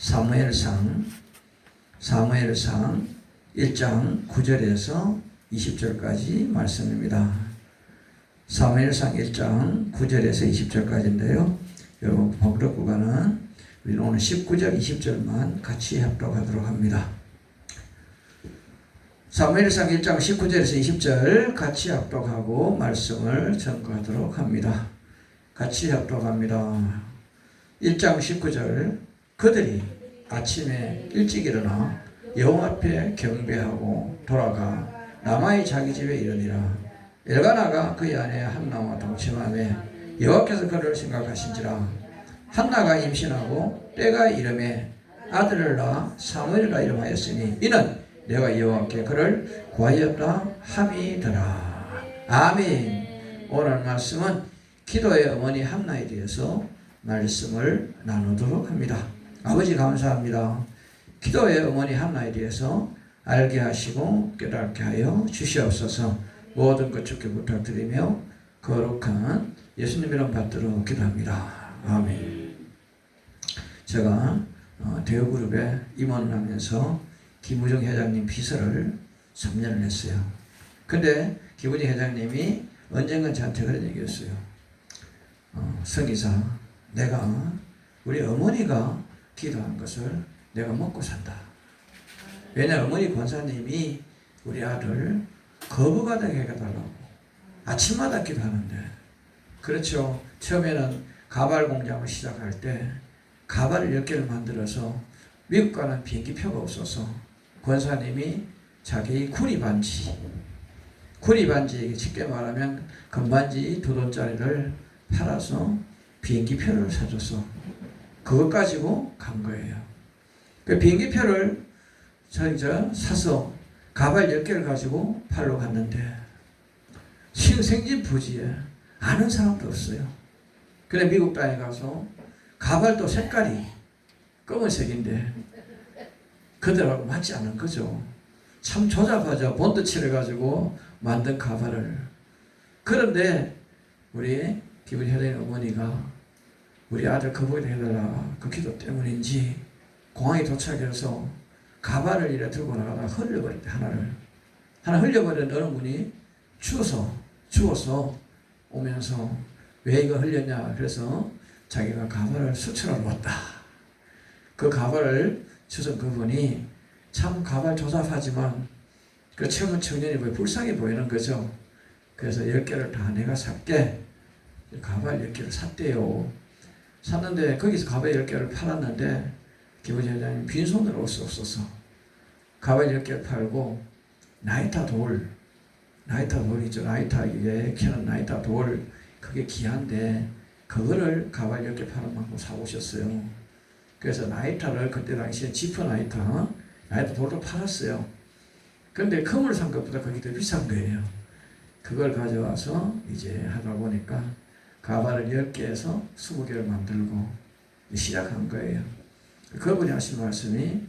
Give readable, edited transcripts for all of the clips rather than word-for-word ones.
사무엘상 1장 9절에서 20절까지 말씀입니다. 사무엘상 1장 9절에서 20절까지인데요. 여러분 번역 구간은 우리는 오늘 19절 20절만 같이 합독하도록 합니다. 사무엘상 1장 19절에서 20절 같이 합독하고 말씀을 전가하도록 합니다. 같이 합독합니다. 1장 19절 그들이 아침에 일찍 일어나 여호와 앞에 경배하고 돌아가 라마의 자기 집에 이르니라. 엘가나가 그의 아내 한나와 동침하며 여호와께서 그를 생각하신지라. 한나가 임신하고 때가 이름에 아들을 낳아 사무엘이라 이름하였으니 이는 내가 여호와께 그를 구하였다 함이더라. 아멘. 오늘 말씀은 기도의 어머니 한나에 대해서 말씀을 나누도록 합니다. 아버지 감사합니다. 기도의 어머니 한나에 대해서 알게 하시고 깨닫게 하여 주시옵소서. 모든 것 주께 부탁드리며 거룩한 예수님 이름 받들어 기도합니다. 아멘. 제가 대우그룹에 임원을 하면서 김우정 회장님 비서를 3년을 했어요. 근데 김우정 회장님이 언젠간 저한테 그런 얘기였어요. 성기사, 내가 우리 어머니가 기도한 것을 내가 먹고 산다. 왜냐 어머니 권사님이 우리 아들 거부가닥 해달라고 아침마다 기도하는데, 그렇죠. 처음에는 가발 공장을 시작할 때 가발을 10개를 만들어서 미국 가는 비행기표가 없어서 권사님이 자기 구리반지 쉽게 말하면 금반지 2돈짜리를 팔아서 비행기표를 사줘서 그것 가지고 간 거예요. 그 비행기표를 사서 가발 10개를 가지고 팔러 갔는데 생진부지에 아는 사람도 없어요. 그래 미국 땅에 가서 가발도 색깔이 검은색인데 그들하고 맞지 않은 거죠. 참 조잡하죠. 본드 칠해가지고 만든 가발을. 그런데 우리 기분 회장님 어머니가 우리 아들 거부게 해달라 그 기도 때문인지 공항에 도착해서 가발을 이래 들고 나가다가 흘려버렸대. 하나 흘려버린 어느 분이 추워서 오면서 왜 이거 흘렸냐 그래서 자기가 가발을 수출하러 왔다. 그 가발을 주선 그분이 참 가발 조잡하지만 그 젊은 청년이 불쌍해 보이는 거죠. 그래서 10개를 다 내가 살게 가발 10개를 샀대요. 샀는데 거기서 가발 10개를 팔았는데 김우지 회장님 빈손으로 올 수 없어서 가발 10개를 팔고 나이타 돌이죠. 나이타에 캐는 나이타 돌 그게 귀한데 그거를 가발 10개 파는 만큼 사오셨어요. 그래서 나이타를 그때 당시에 지퍼 나이타 돌도 팔았어요. 근데 금을 산 것보다 그게 더 비싼 거예요. 그걸 가져와서 이제 하다 보니까 가발을 10개에서 20개를 만들고 시작한 거예요. 그분이 하신 말씀이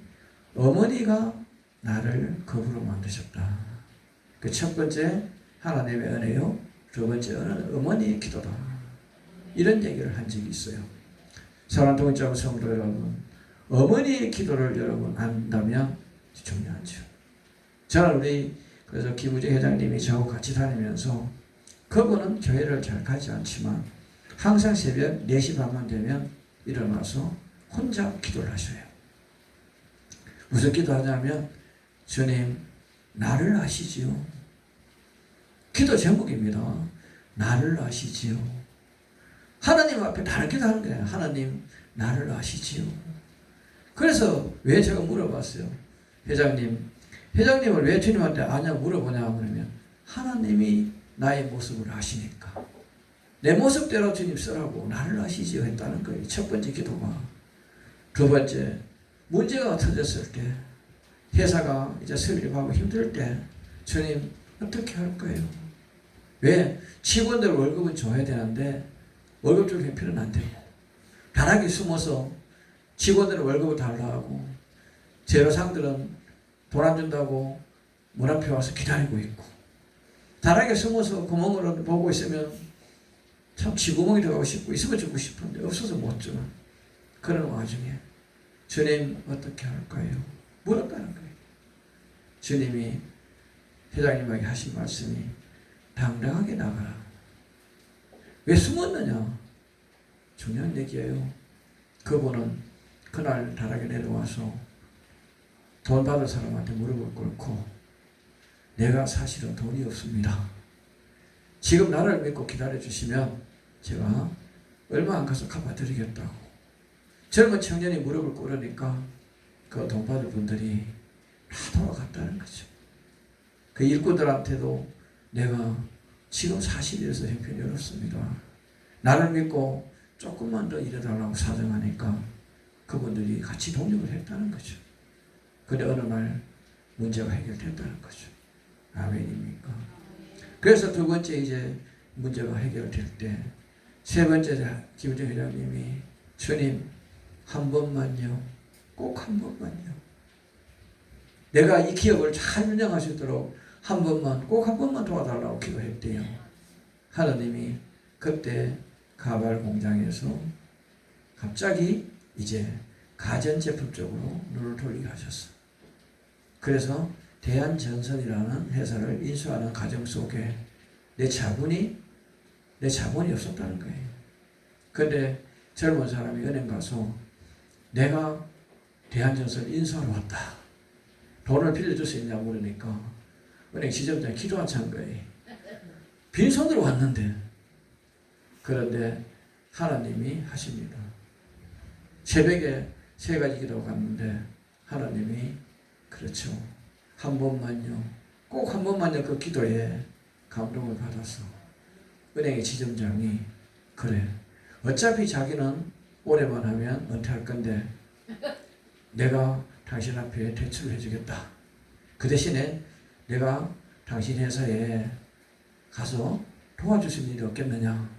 어머니가 나를 거부로 만드셨다. 그 첫 번째 하나님의 은혜요. 두 번째는 어머니의 기도다. 이런 얘기를 한 적이 있어요. 사랑하는 동역자 성도 여러분, 어머니의 기도를 여러분 안다면 중요하죠. 저는 그래서 김우재 회장님이 저하고 같이 다니면서 그분은 교회를 잘 가지 않지만 항상 새벽 4시 반만 되면 일어나서 혼자 기도를 하셔요. 무슨 기도하냐면 주님 나를 아시지요. 기도 제목입니다. 나를 아시지요. 하나님 앞에 다른 기도하는 거예요. 하나님 나를 아시지요. 그래서 왜 제가 물어봤어요. 회장님을 왜 주님한테 아냐고 물어보냐고 그러면 하나님이 나의 모습을 아시니까 내 모습대로 주님 쓰라고 나를 아시지요 했다는 거예요. 첫 번째 기도가. 두 번째 문제가 터졌을 때 회사가 이제 설립하고 힘들 때 주님 어떻게 할 거예요? 왜? 직원들 월급은 줘야 되는데 월급 줄 형편은 안 돼요. 다락에 숨어서 직원들 월급을 달라고 재료상들은 돈 안 준다고 문 앞에 와서 기다리고 있고 다락에 숨어서 구멍으로 보고 있으면 참 쥐구멍이 들어가고 싶고 있으면 주고 싶은데 없어서 못 주는 그런 와중에 주님 어떻게 할까요? 물었다는 거예요. 주님이 회장님에게 하신 말씀이 당당하게 나가라. 왜 숨었느냐? 중요한 얘기예요. 그분은 그날 다락에 내려와서 돈 받을 사람한테 무릎을 꿇고 내가 사실은 돈이 없습니다. 지금 나를 믿고 기다려주시면 제가 얼마 안 가서 갚아드리겠다고. 젊은 청년이 무릎을 꿇으니까 그 돈 받을 분들이 다 돌아갔다는 거죠. 그 일꾼들한테도 내가 지금 사실이라서 형편이 어렵습니다. 나를 믿고 조금만 더 일해달라고 사정하니까 그분들이 같이 동력을 했다는 거죠. 근데 어느 날 문제가 해결됐다는 거죠. 아멘입니까? 그래서 두 번째 이제 문제가 해결될 때 세 번째 김은정 회장님이 주님 한 번만요. 꼭 한 번만요. 내가 이 기업을 잘 운영할 수 있도록 한 번만 꼭 한 번만 도와달라고 기도했대요. 하나님이 그때 가발 공장에서 갑자기 이제 가전제품 쪽으로 눈을 돌리게 하셨어. 그래서 대한전선이라는 회사를 인수하는 과정 속에 내 자본이 없었다는 거예요. 그런데 젊은 사람이 은행 가서 내가 대한전선을 인수하러 왔다. 돈을 빌려줄 수 있냐고 물으니까 은행 지점장이 기도 안 찬 거예요. 빈손으로 왔는데. 그런데 하나님이 하십니다. 새벽에 세 가지 기도가 갔는데 하나님이 그렇죠. 한 번만요. 꼭 한 번만요. 그 기도에 감동을 받아서 은행의 지점장이 그래. 어차피 자기는 올해만 하면 은퇴할 건데 내가 당신 앞에 대출을 해주겠다. 그 대신에 내가 당신 회사에 가서 도와줄 수 있는 일이 없겠느냐.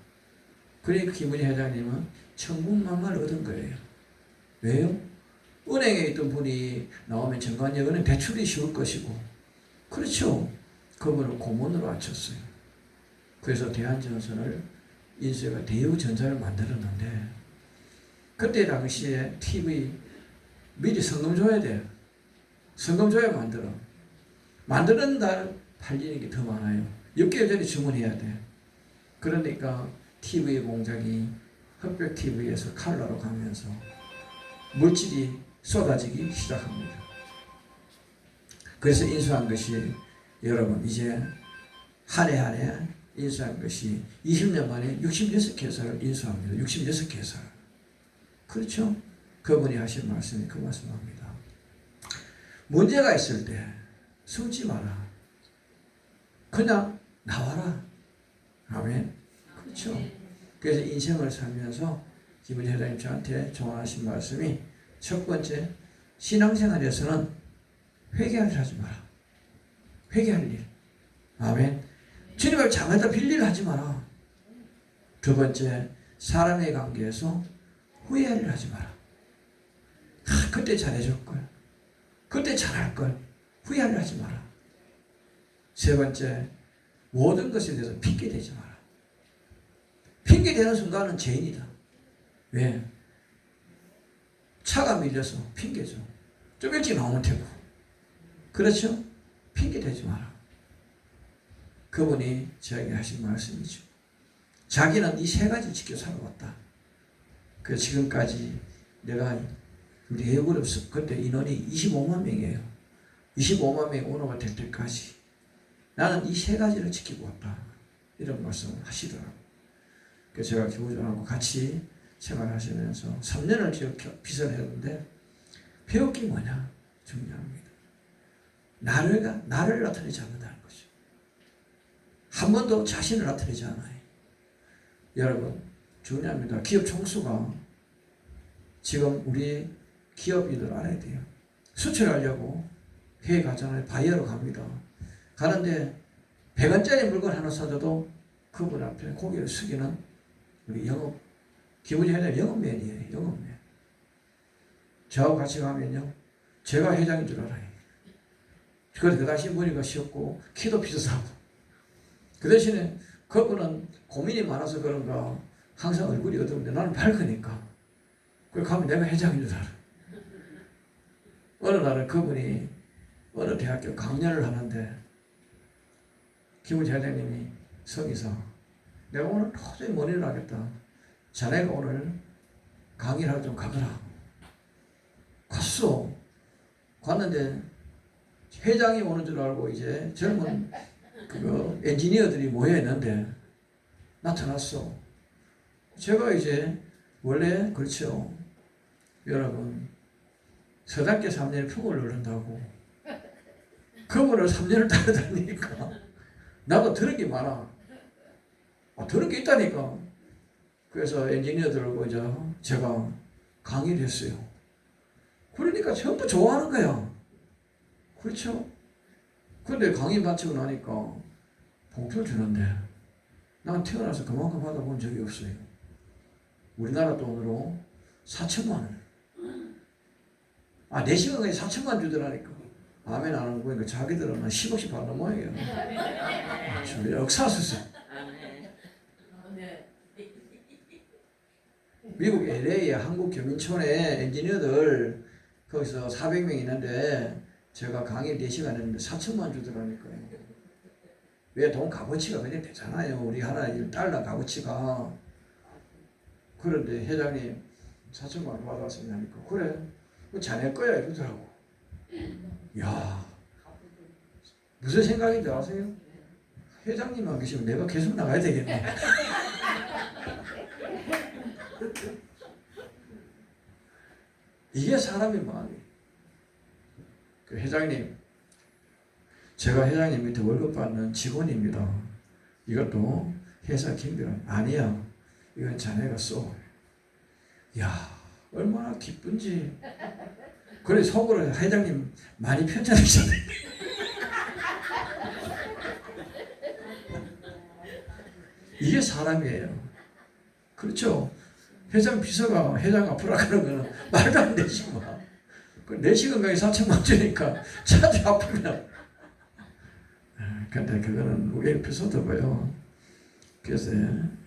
그러니까 김은희 회장님은 천군만마를 얻은 거예요. 왜요? 은행에 있던 분이 나오면 정관역 은행 대출이 쉬울 것이고 그렇죠. 그분을 고문으로 앉혔어요. 그래서 대한전선을 인수해가 대우전자를 만들었는데 그때 당시에 TV 미리 성금 줘야 돼. 성금 줘야 만들어. 만드는 날 팔리는 게 더 많아요. 6개월 전에 주문해야 돼. 그러니까 TV 공장이 흑백 TV에서 칼라로 가면서 물질이 쏟아지기 시작합니다. 그래서 인수한 것이 여러분 이제 한 해 한 해 인수한 것이 20년 만에 66회사를 인수합니다. 66회사. 그렇죠? 그분이 하신 말씀이 그 말씀합니다. 문제가 있을 때 숨지 마라. 그냥 나와라. 아멘. 그렇죠? 그래서 인생을 살면서 김은희 회장님 저한테 조언하신 말씀이 첫 번째, 신앙생활에서는 회개할 일 하지 마라. 회개할 일. 아멘. 주님을 장에다 빌릴 하지 마라. 두 번째, 사람의 관계에서 후회할 일 하지 마라. 그때 잘해줄걸. 그때 잘할걸. 후회할 일 하지 마라. 세 번째, 모든 것에 대해서 핑계대지 마라. 핑계대는 순간은 죄인이다. 왜? 차가 밀려서 핑계죠. 좀 일찍 나오면 되고. 그렇죠? 핑계대지 마라. 그분이 저에게 하신 말씀이죠. 자기는 이 세 가지를 지켜 살아왔다. 그 지금까지 내가 우리 애국을 없어. 그때 인원이 25만 명이에요. 25만 명이 오너가 될 때까지 나는 이 세 가지를 지키고 왔다. 이런 말씀을 하시더라고요. 그래서 제가 교우장하고 같이 생활하시면서 3년을 빚을 했는데 배울 게 뭐냐? 중요합니다. 나를 나타내지 않는다는 거죠. 한 번도 자신을 나타내지 않아요. 여러분 중요합니다. 기업 총수가 지금 우리 기업인들 알아야 돼요. 수출하려고 해외 가잖아요. 바이어로 갑니다. 가는데 100원짜리 물건 하나 사줘도 그분 앞에 고개를 숙이는 우리 김은희 회장님 영업맨이에요. 영업맨. 저하고 같이 가면요. 제가 회장인 줄 알아요. 그래서 그 당시 머리가 쉬었고 키도 비싸고 그 대신에 그분은 고민이 많아서 그런가 항상 얼굴이 어두운데 나는 밝으니까 그걸 가면 내가 회장인 줄 알아. 어느 날은 그분이 어느 대학교 강연을 하는데 김우지 회장님이 서기서 내가 오늘 도저히 못 일어나겠다. 자네가 오늘 강의를 하러 좀 가거라. 갔어. 갔는데 회장이 오는 줄 알고 이제 젊은 그거 엔지니어들이 모여 있는데 나타났어. 제가 이제 원래 그렇죠. 여러분 서당계 3년의 표고를 누른다고 그분을 3년을 따라다니니까 나도 들은 게 많아. 들은 게 있다니까. 그래서 엔지니어들하고 이제 제가 강의를 했어요. 그러니까 전부 좋아하는 거야. 그렇죠? 근데 강의 마치고 나니까 봉투를 주는데 난 태어나서 그만큼 받아본 적이 없어요. 우리나라 돈으로 4천만 원. 4시간까지 4천만 원 주더라니까. 아멘 안 하는 거니까 자기들은 10억씩 받는 모양이에요. 저 역사수술. 미국 LA에 한국 교민촌에 엔지니어들 거기서 400명 있는데 제가 강의 4시간 했는데 4천만 주더라니까요. 왜 돈 값어치가 그냥 되잖아요. 우리 하나 달러 값어치가. 그런데 회장님 4천만 원 받았으니까 그래 자네 거야 이러더라고. 야 무슨 생각인지 아세요? 회장님만 계시면 내가 계속 나가야 되겠네. 이게 사람의 마음이에요. 그 회장님, 제가 회장님 밑에 월급 받는 직원입니다. 이것도 회사 경비는 아니야. 이건 자네가 써. 야, 얼마나 기쁜지. 그래 속으로 회장님 많이 편찮으셨네. 이게 사람이에요. 그렇죠? 회장 비서가 회장 앞으로 가는 거는 말도 안 되지 뭐. 4시간 가게 4천만 주니까 자주 아프면. 근데 그거는 우리 에피소드고요. 그래서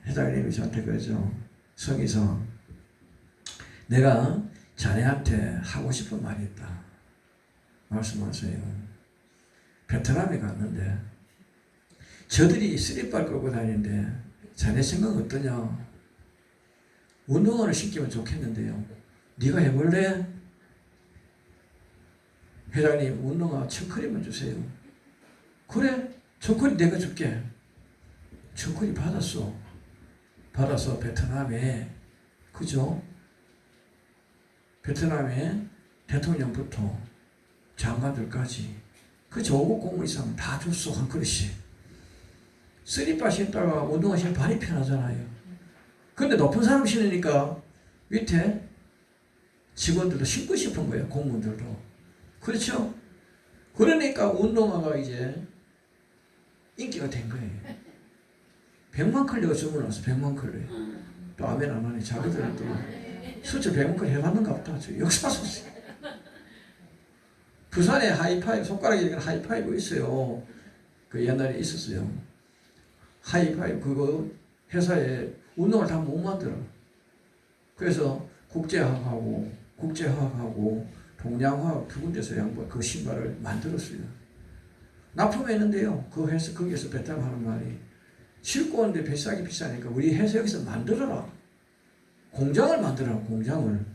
회장님이 저한테 그러죠. 성의서 내가 자네한테 하고 싶은 말이 있다. 말씀하세요. 베트남에 갔는데 저들이 쓰리발 끌고 다니는데 자네 생각은 어떠냐? 운동화를 신기면 좋겠는데요. 네가 해볼래? 회장님 운동화 청커리만 주세요. 그래 청커리 내가 줄게. 청커리 받았어. 받아서 베트남에 그죠? 베트남에 대통령부터 장관들까지 그 5국 공무 이상 다 줬어. 한 그릇씩. 쓰리바 신다가 운동화 신으면 발이 편하잖아요. 근데 높은 사람 신으니까 밑에 직원들도 신고 싶은 거예요. 공무원들도. 그렇죠? 그러니까 운동화가 이제 인기가 된 거예요. 100만 클리가 주문해서 100만 클리. 또 아멘 안 하니 자기들은 또 수출 100만 클리 해봤는가 보다. 역사소식. 부산에 하이파이브, 손가락에 이렇게 하이파이브 있어요. 그 옛날에 있었어요. 하이파이브 그거 회사에 운동을 다 못 만들어. 그래서 국제화학하고 동양화학 두 군데서 양보 그 신발을 만들었어요. 납품했는데요. 그 회사 거기에서 베트남 하는 말이 싣고 오는데 비싸게 비싸니까 우리 회사 여기서 만들어라. 공장을 만들어라. 공장을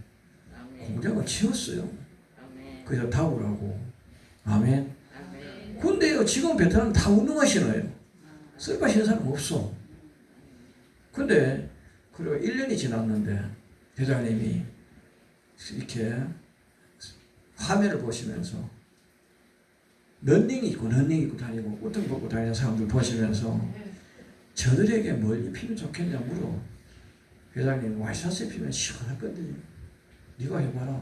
치웠어요. 그래서 다우라고. 아멘. 근데요 지금 베트남 다 운동화 신어요. 쓰리바 신는 사람 없어. 근데 그리고 1년이 지났는데 회장님이 이렇게 화면을 보시면서 런닝 입고 다니고 우통 벗고 다니는 사람들 보시면서 저들에게 뭘 입히면 좋겠냐 물어. 회장님 와이셔츠 입히면 시원할 건데 네가 해봐라.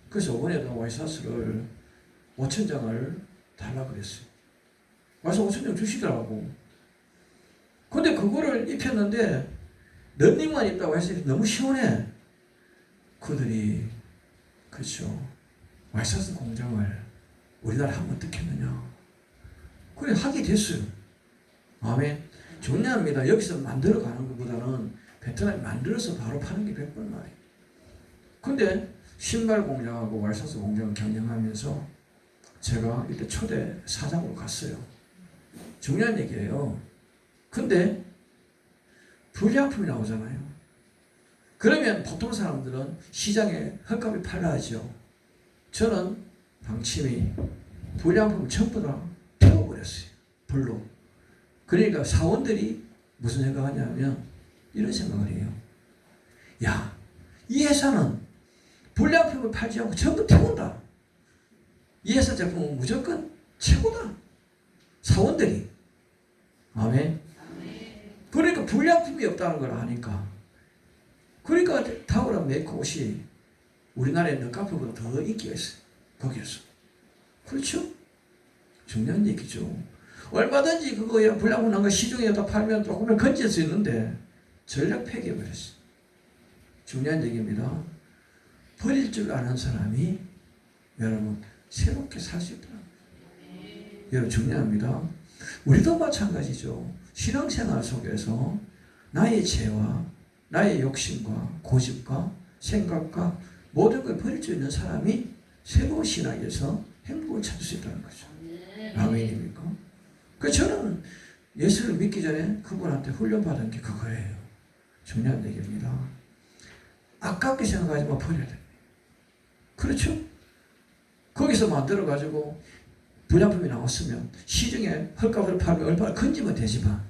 그래서 이번에도 와이셔츠를 5,000장을 달라고 그랬어요. 와서 5,000장 주시더라고. 근데 그거를 입혔는데 런닝만 입다고 해서 너무 시원해. 그들이 그렇죠. 와이셔츠 공장을 우리나라 하면 어떻겠느냐. 그래 하게 됐어요. 아멘. 중요합니다. 여기서 만들어가는 것보다는 베트남이 만들어서 바로 파는 게 100번 나아요. 근데 신발 공장하고 왈서스 공장을 경영하면서 제가 이때 초대 사장으로 갔어요. 중요한 얘기예요. 근데 불량품이 나오잖아요. 그러면 보통 사람들은 시장에 헐값에 팔라 하죠. 저는 방침이 불량품을 전부 다 태워버렸어요. 불로. 그러니까 사원들이 무슨 생각하냐면 이런 생각을 해요. 야, 이 회사는 불량품을 팔지 않고 전부 태운다. 이 회사 제품은 무조건 최고다. 사원들이. 아멘. 그러니까 불량품이 없다는 걸 아니까. 그러니까 타오라 메이커 옷이 우리나라에 너카프보다 더 인기가 있어요. 거기에서. 그렇죠? 중요한 얘기죠. 얼마든지 그거야 불량품 난 거 시중에다 팔면 조금은 건질 수 있는데 전략 폐기해버렸어요. 중요한 얘기입니다. 버릴 줄 아는 사람이 여러분 새롭게 살 수 있다. 여러분 중요합니다. 우리도 마찬가지죠. 신앙생활 속에서 나의 죄와 나의 욕심과 고집과 생각과 모든 걸 버릴 수 있는 사람이 새로운 신앙에서 행복을 찾을 수 있다는 거죠. 아멘입니까? 그래서 저는 예수를 믿기 전에 그분한테 훈련받은 게 그거예요. 중요한 얘기입니다. 아깝게 생각하지만 버려야 됩니다. 그렇죠? 거기서 만들어가지고 불량품이 나왔으면 시중에 헐값으로 팔면 얼마나 건지면 되지만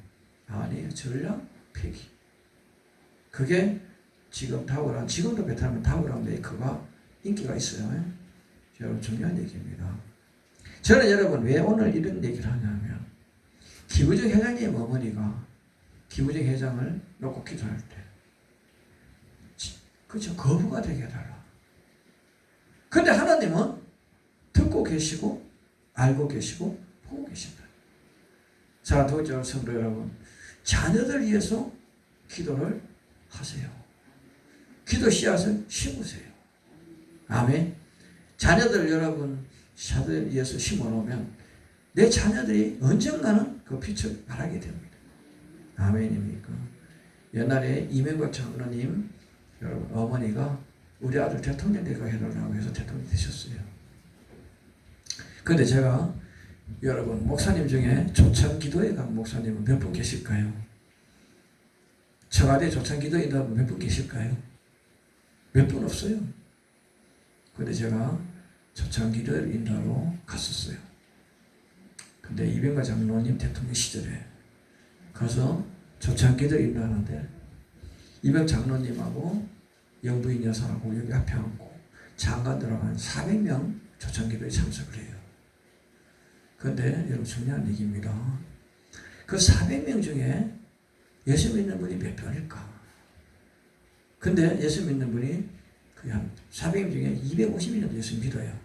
아니에요. 전량 폐기. 그게 지금 다우란, 지금도 베트남은 다우란 메이커가 인기가 있어요. 여러분 중요한 얘기입니다. 저는 여러분 왜 오늘 이런 얘기를 하냐면 기부적 회장님 어머니가 기부적 회장을 놓고 기도할 때 그렇죠. 거부가 되게 해달라. 근데 하나님은 듣고 계시고 알고 계시고 보고 계신다. 자, 도저 성도 여러분, 자녀들 위해서 기도를 하세요. 기도 씨앗을 심으세요. 아멘. 자녀들 여러분 자녀들 위해서 심어놓으면 내 자녀들이 언젠가는 그 빛을 발하게 됩니다. 아멘입니까? 옛날에 이명박 장로님 여러분 어머니가 우리 아들 대통령 되게 해달라고 해서 대통령 되셨어요. 근데 제가 여러분 목사님 중에 조찬 기도에 간 목사님은 몇 분 계실까요? 청와대 조찬 기도에 간 몇 분 계실까요? 몇 분 없어요. 근데 제가 조찬 기도를 인도하러 갔었어요. 근데 이병관 장로님 대통령 시절에 가서 조찬 기도를 인도하는데 이병 장로님하고 영부인 여사하고 여기 앞에 앉고 장관들하고 한 400명 조찬 기도에 참석을 해요. 그런데 여러분 중요한 얘기입니다. 그 400명 중에 예수 믿는 분이 몇 명일까? 근데 예수 믿는 분이 그 한 400명 중에 250명 예수 믿어요.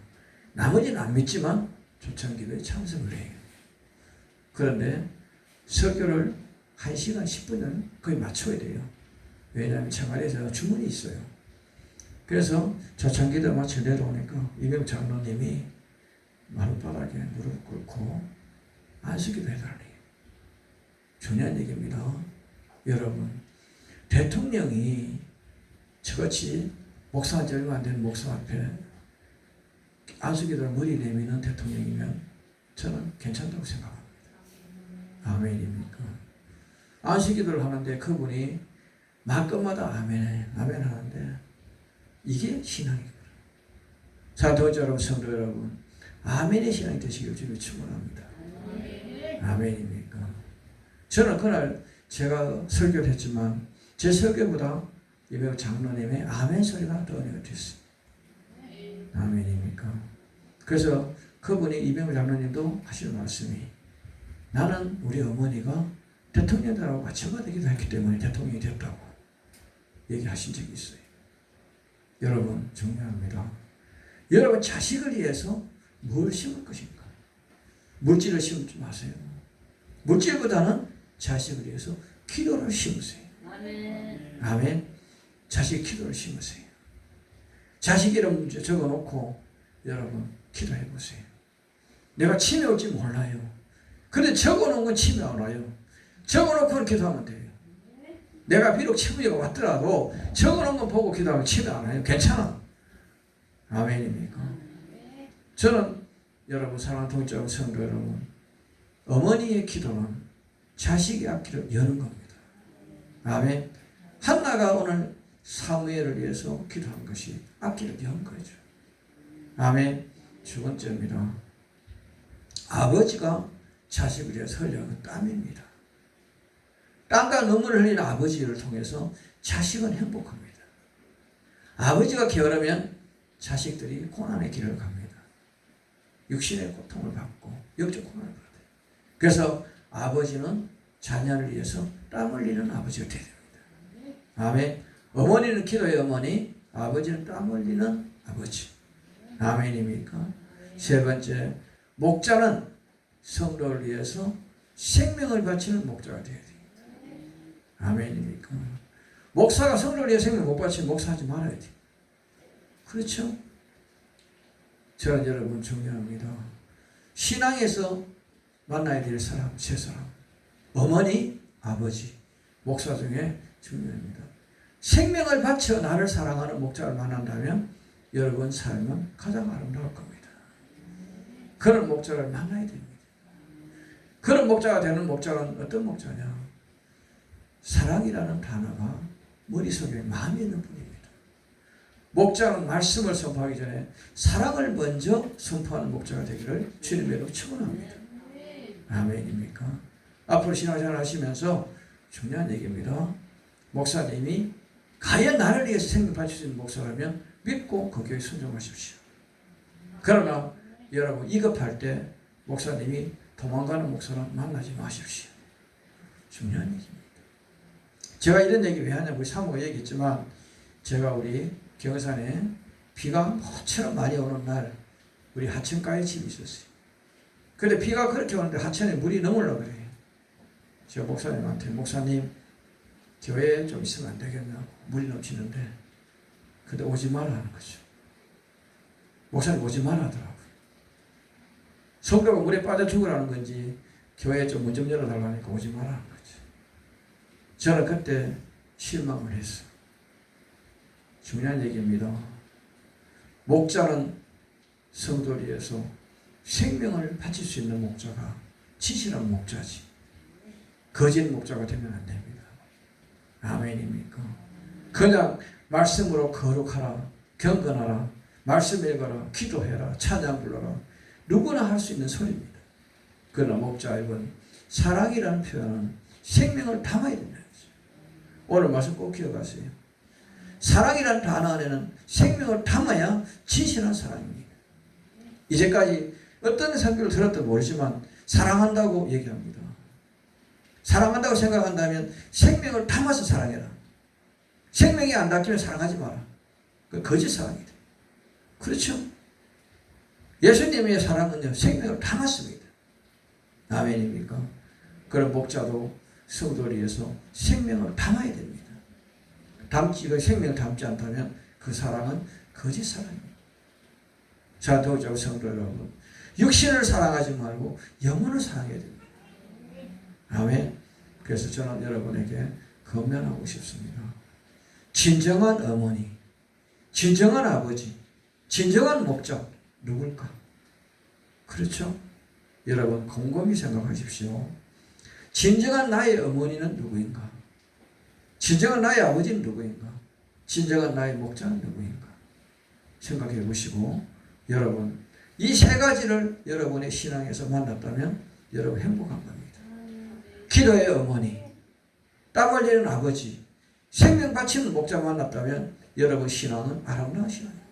나머지는 안 믿지만 조찬기도에 참석을 해요. 그런데 설교를 1시간 10분을 거의 맞춰야 돼요. 왜냐하면 청와대에서 주문이 있어요. 그래서 조찬기도 마쳐 내려오니까 이병 장로님이 마룻바닥에 무릎 꿇고 안수기도 해달래요. 중요한 얘기입니다. 여러분, 대통령이 저같이 목사한 지 얼마 안 되는 목사 앞에 안수기도를 머리 내미는 대통령이면 저는 괜찮다고 생각합니다. 아멘입니까? 안수기도를 하는데 그분이 말끝마다 아멘, 아멘 하는데 이게 신앙이거든요. 자, 도저 여러분, 성도 여러분, 아멘의 신앙이 되시길 주님을 축원합니다. 아멘입니까? 저는 그날 제가 설교를 했지만 제 설교보다 이병 장로님의 아멘 소리가 더 은혜가 됐어요. 아멘입니까? 그래서 그분이 이병 장로님도 하시는 말씀이 나는 우리 어머니가 대통령들하고 마찬가지기도 했기 때문에 대통령이 됐다고 얘기하신 적이 있어요. 여러분 중요합니다. 여러분 자식을 위해서 뭘 심을 것인가? 물질을 심지 마세요. 물질보다는 자식을 위해서 기도를 심으세요. 아멘. 아멘. 자식 기도를 심으세요. 자식 이름 적어놓고 여러분 기도해 보세요. 내가 치매 올지 몰라요. 근데 적어놓은 건 치매 안 와요. 적어놓고 기도하면 돼요. 내가 비록 치매가 왔더라도 적어놓은 건 보고 기도하면 치매 안 와요. 괜찮아. 아멘입니까? 저는 여러분 사랑하는 동정 성도 여러분, 어머니의 기도는 자식의 앞길을 여는 겁니다. 아멘. 한나가 오늘 사무엘을 위해서 기도한 것이 앞길을 연 거죠. 아멘. 두 번째입니다. 아버지가 자식을 위해서 흘려는 땀입니다. 땀과 눈물을 흘리는 아버지를 통해서 자식은 행복합니다. 아버지가 게으르면 자식들이 고난의 길을 갑니다. 육신의 고통을 받고 영적 고난을 받아요. 그래서 아버지는 자녀를 위해서 땀 흘리는 아버지가 되야 됩니다. 아멘. 어머니는 기도의 어머니, 아버지는 땀 흘리는 아버지. 아멘입니까? 세 번째, 목자는 성도를 위해서 생명을 바치는 목자가 되어야 됩니다. 아멘입니까? 목사가 성도를 위해 생명을 못 바치면 목사하지 말아야 돼요. 그렇죠? 저는 여러분 중요합니다. 신앙에서 만나야 될 사람, 세 사람. 어머니, 아버지, 목사 중에 중요합니다. 생명을 바쳐 나를 사랑하는 목자를 만난다면 여러분 삶은 가장 아름다울 겁니다. 그런 목자를 만나야 됩니다. 그런 목자가 되는 목자는 어떤 목자냐? 사랑이라는 단어가 머릿속에 많이 있는 분입니다. 목자는 말씀을 선포하기 전에 사랑을 먼저 선포하는 목자가 되기를 주님으로 축원합니다. 아멘입니까? 앞으로 신앙생활 하시면서 중요한 얘기입니다. 목사님이 과연 나를 위해서 생명 바칠 수 있는 목사라면 믿고 거기에 순종하십시오. 그러나 여러분 이급할 때 목사님이 도망가는 목사는 만나지 마십시오. 중요한 얘기입니다. 제가 이런 얘기 왜 하냐고 우리 사모가 얘기했지만 제가 우리 경산에 비가 모처럼 많이 오는 날 우리 하천가에 집이 있었어요. 근데 비가 그렇게 오는데 하천에 물이 넘으려고 그래요. 제가 목사님한테 목사님 교회에 좀 있으면 안 되겠냐고 물이 넘치는데 근데 오지 말라 하는 거죠. 목사님 오지 말라 하더라고요. 성도가 물에 빠져 죽으라는 건지 교회에 좀 문 좀 열어달라니까 오지 말라 하는 거죠. 저는 그때 실망을 했어요. 중요한 얘기입니다. 목자는 성도를 위해서 생명을 바칠 수 있는 목자가 진실한 목자지. 거짓 목자가 되면 안 됩니다. 아멘입니까? 그냥 말씀으로 거룩하라, 경건하라, 말씀 읽어라, 기도해라, 찬양 불러라. 누구나 할 수 있는 소리입니다. 그러나 목자입은 사랑이라는 표현은 생명을 담아야 된다. 오늘 말씀 꼭 기억하세요. 사랑이라는 단어 안에는 생명을 담아야 진실한 사랑입니다. 이제까지 어떤 설교를 들었도 모르지만 사랑한다고 얘기합니다. 사랑한다고 생각한다면 생명을 담아서 사랑해라. 생명이 안 닿기면 사랑하지 마라. 그 거짓 사랑이다. 그렇죠? 예수님의 사랑은요 생명을 담았습니다. 아멘입니까? 그런 목자도 성도를 위해서 생명을 담아야 됩니다. 그 생명을 담지 않다면 그 사랑은 거짓 사랑입니다. 자, 도저히 성도 여러분, 육신을 사랑하지 말고 영혼을 사랑해야 됩니다. 아멘. 그래서 저는 여러분에게 권면하고 싶습니다. 진정한 어머니, 진정한 아버지, 진정한 목자 누굴까? 그렇죠? 여러분 곰곰이 생각하십시오. 진정한 나의 어머니는 누구인가? 진정한 나의 아버지는 누구인가? 진정한 나의 목자는 누구인가? 생각해 보시고 여러분 이 세 가지를 여러분의 신앙에서 만났다면 여러분 행복한 겁니다. 기도의 어머니, 땀 흘리는 아버지, 생명 바치는 목자 만났다면 여러분 신앙은 아름다운 신앙입니다.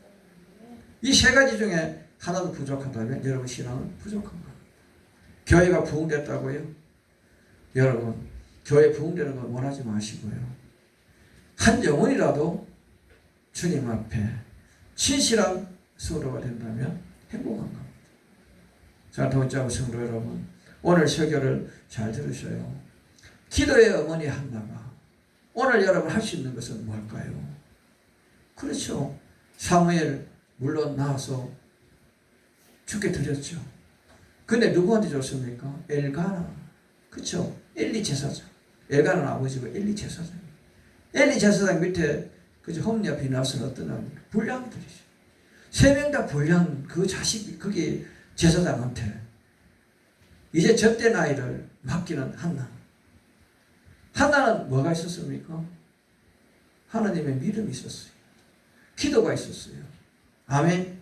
이 세 가지 중에 하나도 부족하다면 여러분 신앙은 부족한 겁니다. 교회가 부흥됐다고요? 여러분 교회 부흥되는 걸 원하지 마시고요. 한 영혼이라도 주님 앞에 진실한 성도가 된다면 행복한 겁니다. 자, 동자부 성도 여러분, 오늘 설교를 잘 들으셔요. 기도의 어머니 한나가 오늘 여러분 할 수 있는 것은 뭘까요? 그렇죠. 사무엘 물론 나와서 죽게 드렸죠. 근데 누구한테 줬습니까? 엘가나. 그렇죠. 엘리 제사장. 엘가나는 아버지고 엘리 제사장. 엘리 제사장 밑에 그저 홈리와 비나스는 어떤 분량들이죠. 세 명 다 불량 그 자식이 거기 제사장한테 이제 젖된 아이를 맡기는 한나. 한나는 뭐가 있었습니까? 하나님의 믿음이 있었어요. 기도가 있었어요. 아멘.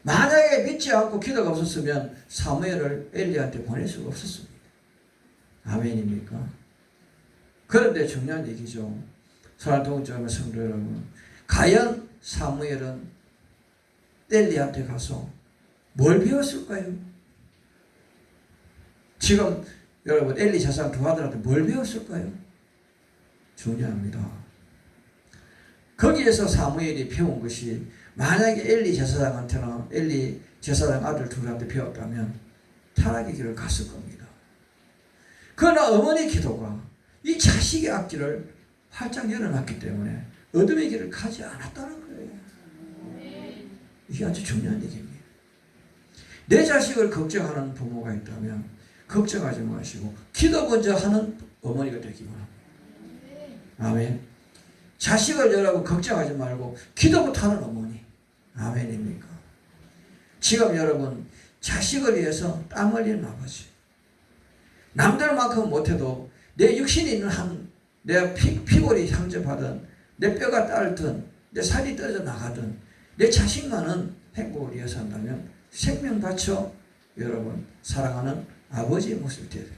만약에 믿지 않고 기도가 없었으면 사무엘을 엘리한테 보낼 수가 없었습니다. 아멘입니까? 그런데 중요한 얘기죠. 사랑하는 동정의 성도 여러분, 과연 사무엘은 엘리한테 가서 뭘 배웠을까요? 지금 여러분 엘리 제사장 두 아들한테 뭘 배웠을까요? 중요합니다. 거기에서 사무엘이 배운 것이 만약에 엘리 제사장한테나 엘리 제사장 아들 둘한테 배웠다면 타락의 길을 갔을 겁니다. 그러나 어머니 기도가 이 자식의 앞길을 활짝 열어놨기 때문에 어둠의 길을 가지 않았다는 거예요. 이게 아주 중요한 얘기입니다. 내 자식을 걱정하는 부모가 있다면 걱정하지 마시고 기도 먼저 하는 어머니가 되기 바랍니다. 아멘. 자식을 여러분 걱정하지 말고 기도부터 하는 어머니. 아멘입니까? 지금 여러분 자식을 위해서 땀 흘리는 아버지. 남들만큼 못해도 내 육신이 있는 한 내 피골이 상접하든 내 뼈가 딸든 내 살이 떨어져 나가든 내 자식만은 행복을 위해서 한다면 생명 바쳐 여러분 사랑하는 아버지의 모습이 되어야 돼요.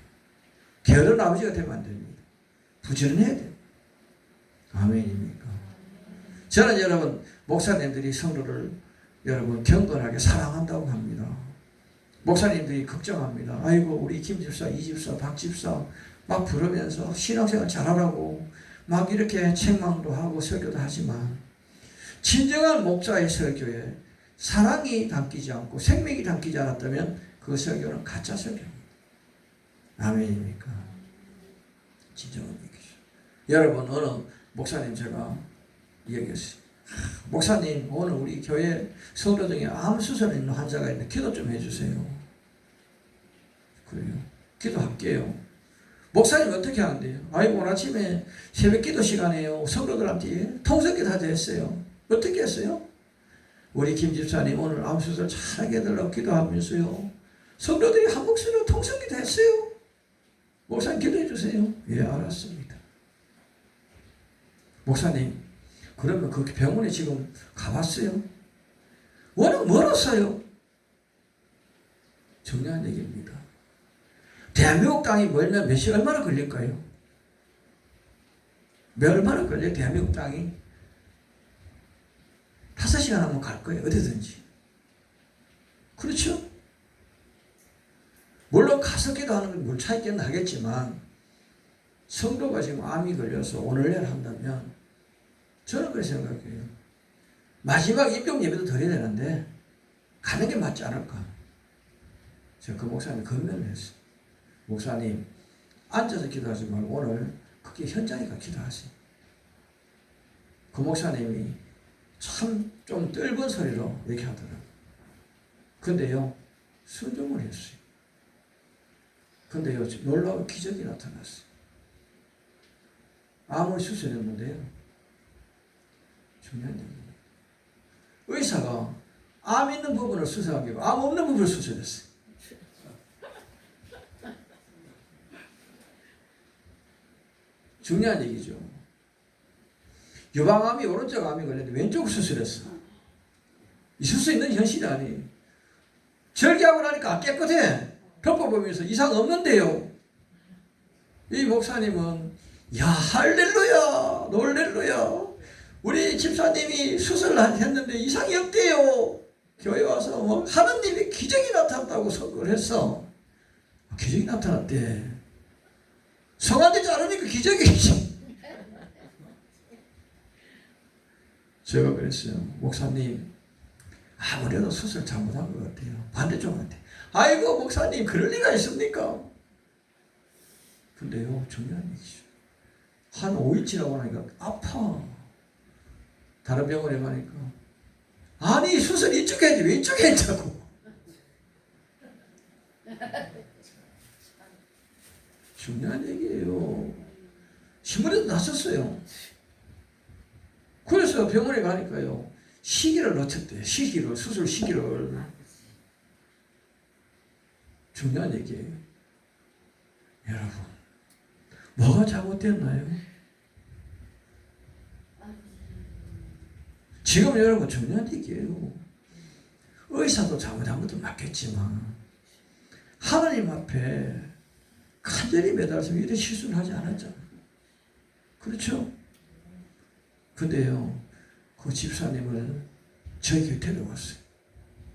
게으른 아버지가 되면 안 됩니다. 부지런해야 돼요. 아멘입니까? 저는 여러분 목사님들이 성도를 여러분 경건하게 사랑한다고 합니다. 목사님들이 걱정합니다. 아이고 우리 김 집사, 이 집사, 박 집사 막 부르면서 신앙생활 잘하라고 막 이렇게 책망도 하고 설교도 하지만 진정한 목사의 설교에 사랑이 담기지 않고 생명이 담기지 않았다면 그 설교는 가짜 설교입니다. 아멘입니까? 진정한 얘기죠. 여러분 어느 목사님 제가 얘기했어요. 목사님 오늘 우리 교회 성도 중에 암 수술에 있는 환자가 있는데 기도 좀 해주세요. 그래요. 기도할게요. 목사님 어떻게 하는데요? 아이고 오늘 아침에 새벽 기도 시간에요. 성도들한테 통성기도 하자 했어요. 어떻게 했어요? 우리 김 집사님 오늘 암 수술 잘하게 해달라고 기도하면서요. 성도들이 한 목소리로 통성기도 했어요. 목사님 기도해 주세요. 예 알았습니다. 목사님 그러면 그 병원에 지금 가봤어요? 워낙 멀었어요. 중요한 얘기입니다. 대한민국 땅이 멀면 몇 시간 얼마나 걸릴까요? 얼마나 걸려요? 대한민국 땅이 5시간 하면 갈 거예요. 어디든지. 그렇죠? 물론 가서 기도하는 건 물 차이겠는 하겠지만 성도가 지금 암이 걸려서 오늘 내일 한다면 저는 그렇게 생각해요. 마지막 임종 예배도 드려야 되는데 가는 게 맞지 않을까? 제가 그 목사님 건면을 했어요. 목사님 앉아서 기도하지 말고 오늘 그게 현장에 가 기도하세요. 그 목사님이 참 좀 떫은 소리로 얘기하더라고요. 근데요 순종을 했어요. 근데요 놀라운 기적이 나타났어요. 암을 수술했는데요. 중요한 얘기예요. 의사가 암 있는 부분을 수술한 게 아니고 암 없는 부분을 수술했어요. 중요한 얘기죠. 유방암이 오른쪽 암이 걸렸는데 왼쪽 수술했어. 있을 수 있는 현실이 아니에요. 절개하고 나니까 깨끗해. 덮어보면서 이상 없는데요. 이 목사님은 야 할렐루야 놀렐루야 우리 집사님이 수술을 했는데 이상이 없대요. 교회 와서 뭐 하나님의 기적이 나타났다고 선거를 했어. 기적이 나타났대. 성한테 자르니까 기적이지. 제가 그랬어요. 목사님 아무래도 수술 잘못한 것 같아요. 반대쪽한테. 아이고 목사님 그럴 리가 있습니까? 근데요 중요한 얘기죠. 한 5일 지나고 나니까 아파. 다른 병원에 가니까 아니 수술 이쪽에 했지 왜 이쪽에 했냐고. 중요한 얘기예요. 신문에도 났었어요. 그래서 병원에 가니까요 시기를 놓쳤대요. 수술 시기를. 중요한 얘기예요. 여러분, 뭐가 잘못됐나요? 지금 여러분 중요한 얘기예요. 의사도 잘못한 것도 맞겠지만 하나님 앞에 간절히 매달려서 이런 실수를 하지 않았잖아요. 그렇죠? 근데요, 그 집사님을 저희 곁에 데려왔어요.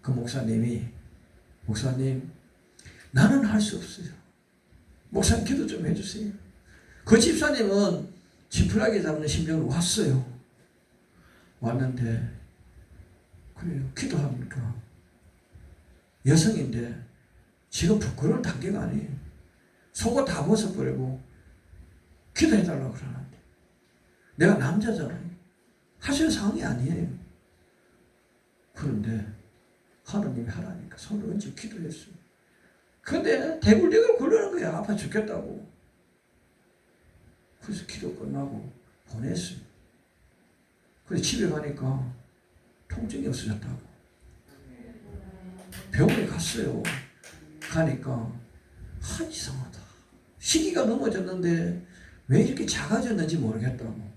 그 목사님, 나는 할 수 없어요. 목사님 기도 좀 해주세요. 그 집사님은 지푸라기 잡는 심정으로 왔어요. 왔는데, 그래요. 기도합니까? 여성인데, 지금 부끄러울 단계가 아니에요. 속옷 다 벗어버리고, 기도해달라고 그러는데. 내가 남자잖아요. 할 수 있는 상황이 아니에요. 그런데, 하나님이 하라니까 손을 얹어 기도했어요. 근데 대굴대굴 굴러는 거야. 아파 죽겠다고. 그래서 기도 끝나고 보냈어요. 그래서 집에 가니까 통증이 없어졌다고. 병원에 갔어요. 가니까 이상하다. 시기가 넘어졌는데 왜 이렇게 작아졌는지 모르겠다고.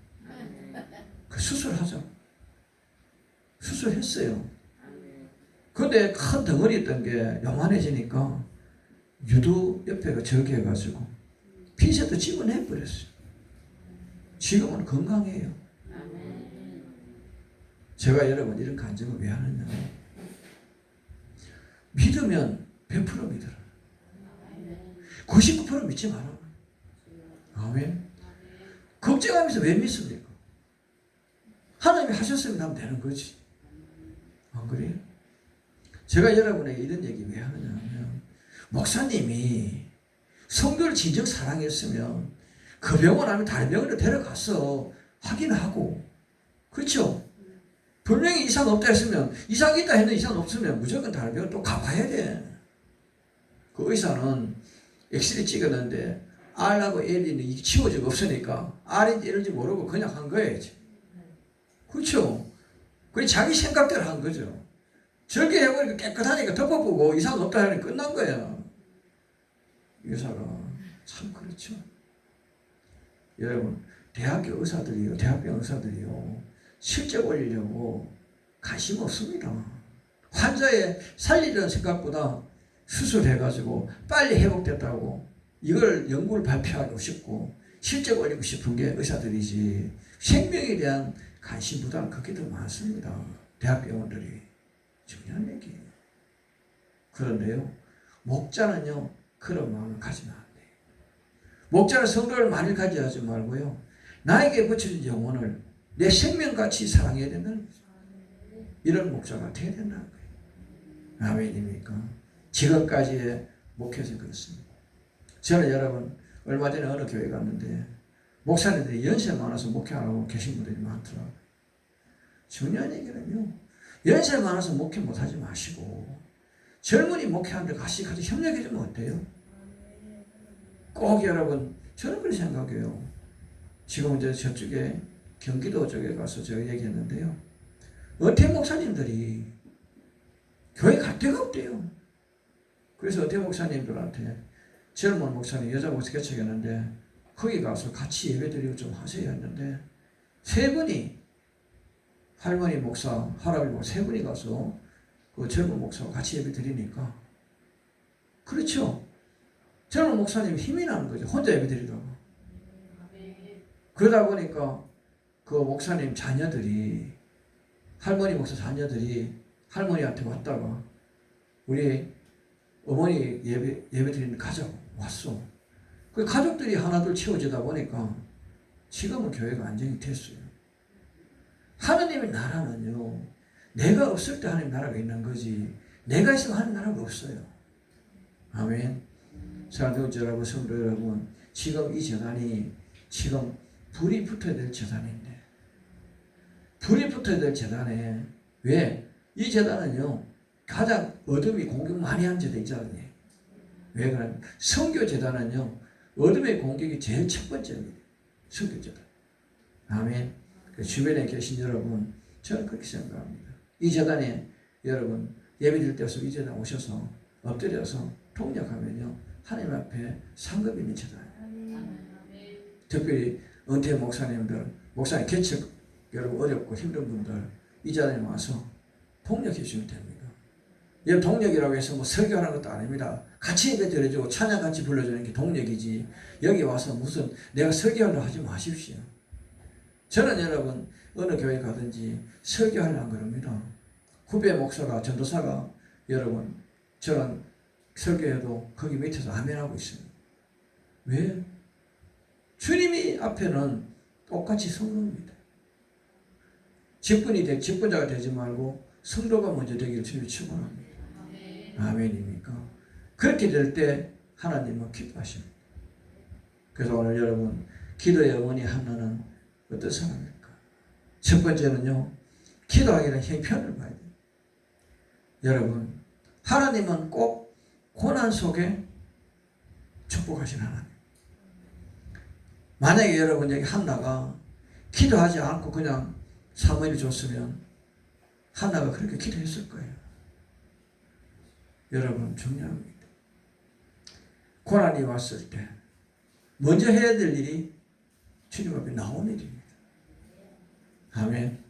그 수술하자고. 수술했어요. 근데 큰 덩어리 있던 게 요만해지니까 유두 옆에가 저기 해가지고 핀셋도 집어내버렸어요. 지금은 건강해요. 제가 여러분 이런 간증을 왜 하느냐. 믿으면 100% 믿어라. 99% 믿지 마라. 아멘. 걱정하면서 왜 믿습니까? 하나님이 하셨으면 하면 되는 거지. 안 그래요? 제가 여러분에게 이런 얘기 왜 하느냐 하면, 목사님이 성도를 진정 사랑했으면 그 병원 아니면 다른 병원으로 데려가서 확인하고, 그렇죠? 분명히 이상 없다 했으면, 이상 있다 했는데 이상 없으면 무조건 다른 병원 또 가봐야 돼. 그 의사는 엑스레이 찍었는데 R하고 L이 치워지고 없으니까 R인지 L인지 모르고 그냥 한 거예요. 그렇죠? 그게 자기 생각대로 한 거죠. 절개해버리고 깨끗하니까 덮어보고 이상 없다 하니 끝난 거예요. 의사가 참 그렇죠. 여러분, 대학병 의사들이요, 실적 올리려고 관심 없습니다. 환자의 살리려는 생각보다 수술해가지고 빨리 회복됐다고 이걸 연구를 발표하고 싶고 실적 올리고 싶은 게 의사들이지, 생명에 대한 관심보다는 그게 더 많습니다. 대학병원들이. 중요한 얘기예요. 그런데요, 목자는요, 그런 마음을 가지면 안 돼요. 목자는 성도를 많이 가지게 하지 말고요, 나에게 붙여진 영혼을 내 생명같이 사랑해야 된다는 거죠. 이런 목자가 되어야 된다는 거예요. 아멘입니까? 지금까지의 목회에서 그렇습니다. 저는 여러분, 얼마 전에 어느 교회 갔는데 목사님들이 연세 많아서 목회 안 하고 계신 분들이 많더라고요. 중요한 얘기는요, 연세 많아서 목회 못하지 마시고 젊은이 목회하는데 같이 협력해주면 어때요? 꼭 여러분, 저는 그렇게 생각해요. 지금 이제 저쪽에 경기도 쪽에 가서 제가 얘기했는데요, 어태 목사님들이 교회 갈 데가 없대요. 그래서 어태 목사님들한테 젊은 목사님, 여자 목사 개척했는데 거기 가서 같이 예배드리고 좀 하세요 했는데, 세 분이, 할머니 목사, 할아버지 목사 세 분이 가서 그 젊은 목사와 같이 예배 드리니까, 그렇죠? 젊은 목사님 힘이 나는 거죠. 혼자 예배 드리다가. 그러다 보니까 그 목사님 자녀들이, 할머니 목사 자녀들이 할머니한테 왔다가 우리 어머니 예배 드리는 가자고 왔어. 그 가족들이 하나둘 채워지다 보니까 지금은 교회가 안정이 됐어요. 하나님의 나라는요, 내가 없을 때 하나님 나라가 있는 거지, 내가 있으면 하나님 나라가 없어요. 아멘. 사랑하는 여러분, 성도 여러분, 지금 이 재단이 지금 불이 붙어야 될 재단인데, 불이 붙어야 될 재단에, 왜? 이 재단은요, 가장 어둠이 공격 많이 한 재단이잖아요. 왜 그러냐면, 선교 재단은요, 어둠의 공격이 제일 첫 번째입니다. 선교 재단. 아멘. 주변에 계신 여러분, 저는 그렇게 생각합니다. 이 재단에 여러분 예배드릴 때 와서 이 재단 오셔서 엎드려서 통역하면요 하나님 앞에 상급 있는 재단이에요. 특별히 은퇴 목사님들, 목사님 개척 여러분 어렵고 힘든 분들 이 자리에 와서 통역해 주시면 됩니다. 이 통역이라고 해서 뭐 설교하는 것도 아닙니다. 같이 예배 드려주고 찬양 같이 불러주는 게 통역이지 여기 와서 무슨 내가 설교하려고 하지 마십시오. 저는 여러분 어느 교회 가든지 설교하려고 그럽니다. 후배 목사가 전도사가 여러분 저는 설교해도 거기 밑에서 아멘하고 있습니다. 왜? 주님이 앞에는 똑같이 성도입니다. 직분자가 되지 말고 성도가 먼저 되기를 주님이 축원합니다. 아멘입니까? 그렇게 될 때 하나님은 기뻐하십니다. 그래서 오늘 여러분 기도의 어머니 한나는 어떤 사람일까? 첫 번째는요 기도하기는 형편을 봐야 돼요. 여러분 하나님은 꼭 고난 속에 축복하신 하나님. 만약에 여러분 여기 한나가 기도하지 않고 그냥 사무엘이 줬으면 한나가 그렇게 기도했을 거예요. 여러분 중요합니다. 고난이 왔을 때 먼저 해야 될 일이 주님 앞에 나오는 일입니다. 아멘.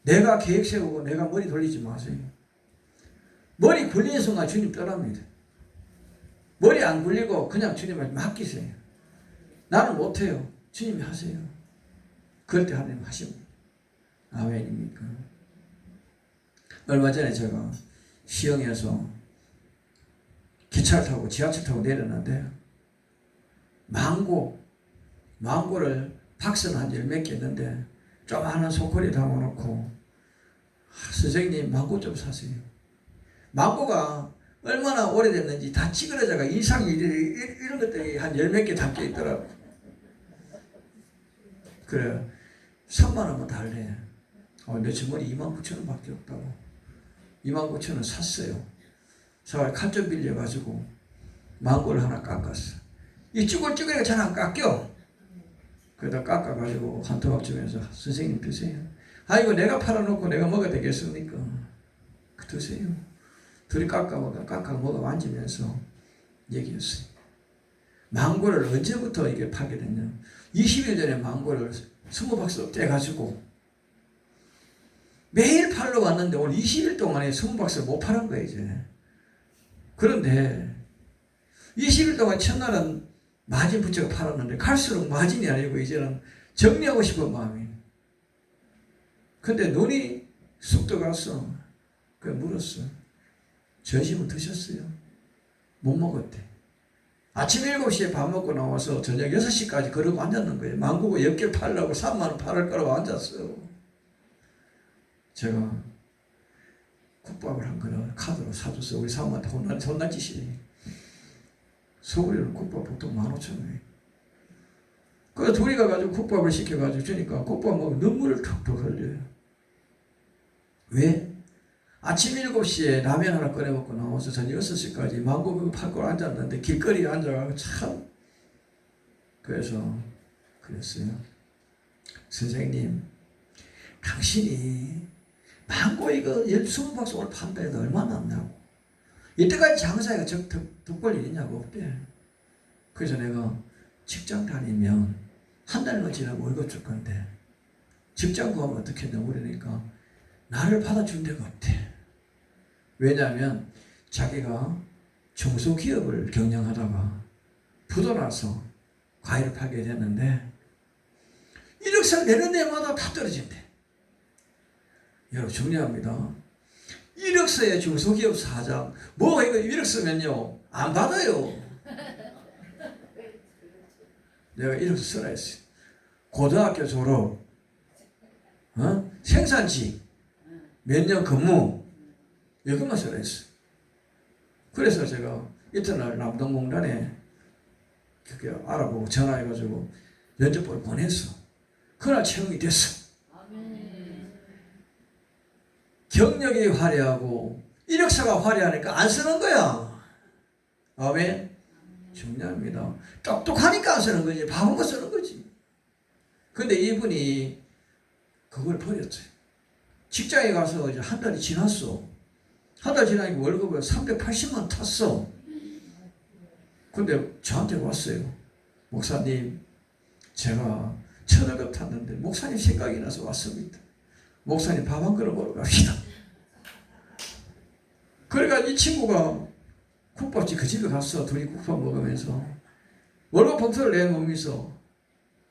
내가 계획 세우고 내가 머리 돌리지 마세요. 머리 굴리는 순간 주님 떠납니다. 머리 안 굴리고 그냥 주님한테 맡기세요. 나는 못해요. 주님이 하세요. 그럴 때 하나님 하십니다. 아멘입니까? 얼마 전에 제가 시흥에서 기차를 타고 지하철 타고 내렸는데 망고를 박스는 한 10몇 개 있는데 조그마한 소쿠리에 담아놓고 선생님 망고 좀 사세요. 망고가 얼마나 오래됐는지 다 찌그러져가 이상이 이런 것들이 한 10몇 개 담겨 있더라고. 그래 3만 원만 달래. 내 주머니 29,000원 밖에 없다고 29,000원 샀어요. 자, 칼 좀 빌려가지고 망고를 하나 깎았어. 이 쭈글쭈글이가 잘 안 깎여. 그러다 깎아가지고 한 토막 주면서 선생님 드세요. 아이고 내가 팔아놓고 내가 먹어야 되겠습니까? 드세요. 둘이 깎아 먹어 만지면서 얘기했어요. 망고를 언제부터 이게 파게 됐냐? 20일 전에 망고를 20박스 떼가지고 매일 팔러 왔는데 오늘 20일 동안에 20박스를 못 팔은 거예요 이제. 그런데 20일 동안 첫날은 마진 붙여서 팔았는데 갈수록 마진이 아니고 이제는 정리하고 싶은 마음이. 근데 눈이 쑥 들어갔어. 그래 물었어. 점심은 드셨어요? 못 먹었대. 아침 7시에 밥 먹고 나와서 저녁 6시까지 그러고 앉았는 거예요. 망고가 10개 팔려고 3만 원 팔을 거라고 앉았어. 제가 국밥을 한 그릇 카드로 사줬어. 우리 사모한테 혼난 짓이에요. 서울에는 국밥 보통 15,000원이에요. 그래서 둘이 가가지고 국밥을 시켜가지고 주니까 국밥 먹으면 눈물을 툭툭 흘려요. 왜? 아침 7시에 라면 하나 꺼내 먹고 나와서 저녁 6시까지 망고 그거 팔고 앉았는데 길거리에 앉아가지고 참. 그래서 그랬어요. 선생님, 당신이 망고 이거 20박스 오늘 판다 해도 얼마나 남냐고. 이때까지 장사가 득볼 일이냐고 없대. 그래서 내가 직장 다니면 한 달만 지나면 월급 줄 건데 직장 구하면 어떻게 했냐고 그러니까 나를 받아준 데가 없대. 왜냐하면 자기가 중소기업을 경영하다가 부도나서 과일을 팔게 됐는데 이력서 내는 데마다 다 떨어진대. 여러분 중요합니다. 이력서에 중소기업 사장 뭐 이거 이력서면요 안 받아요. 내가 이력서 써라 했어요. 고등학교 졸업, 생산직 몇 년 근무 이것만 써라 했어요. 그래서 제가 이튿날 남동공단에 그렇게 알아보고 전화해가지고 면접을 보냈어. 그날 채용이 됐어. 경력이 화려하고 이력서가 화려하니까 안 쓰는 거야. 아멘. 중요합니다. 똑똑하니까 안 쓰는 거지. 바보가 쓰는 거지. 근데 이분이 그걸 버렸어요. 직장에 가서 이제 한 달이 지났어. 한 달 지나니까 월급을 380만 탔어. 근데 저한테 왔어요. 목사님, 제가 1,500 탔는데 목사님 생각이 나서 왔습니다. 목사님 밥 한 그릇 먹으러 갑시다. 그러니까 이 친구가 국밥집 그 집에 갔어. 둘이 국밥 먹으면서 월급 봉투를 내놓으면서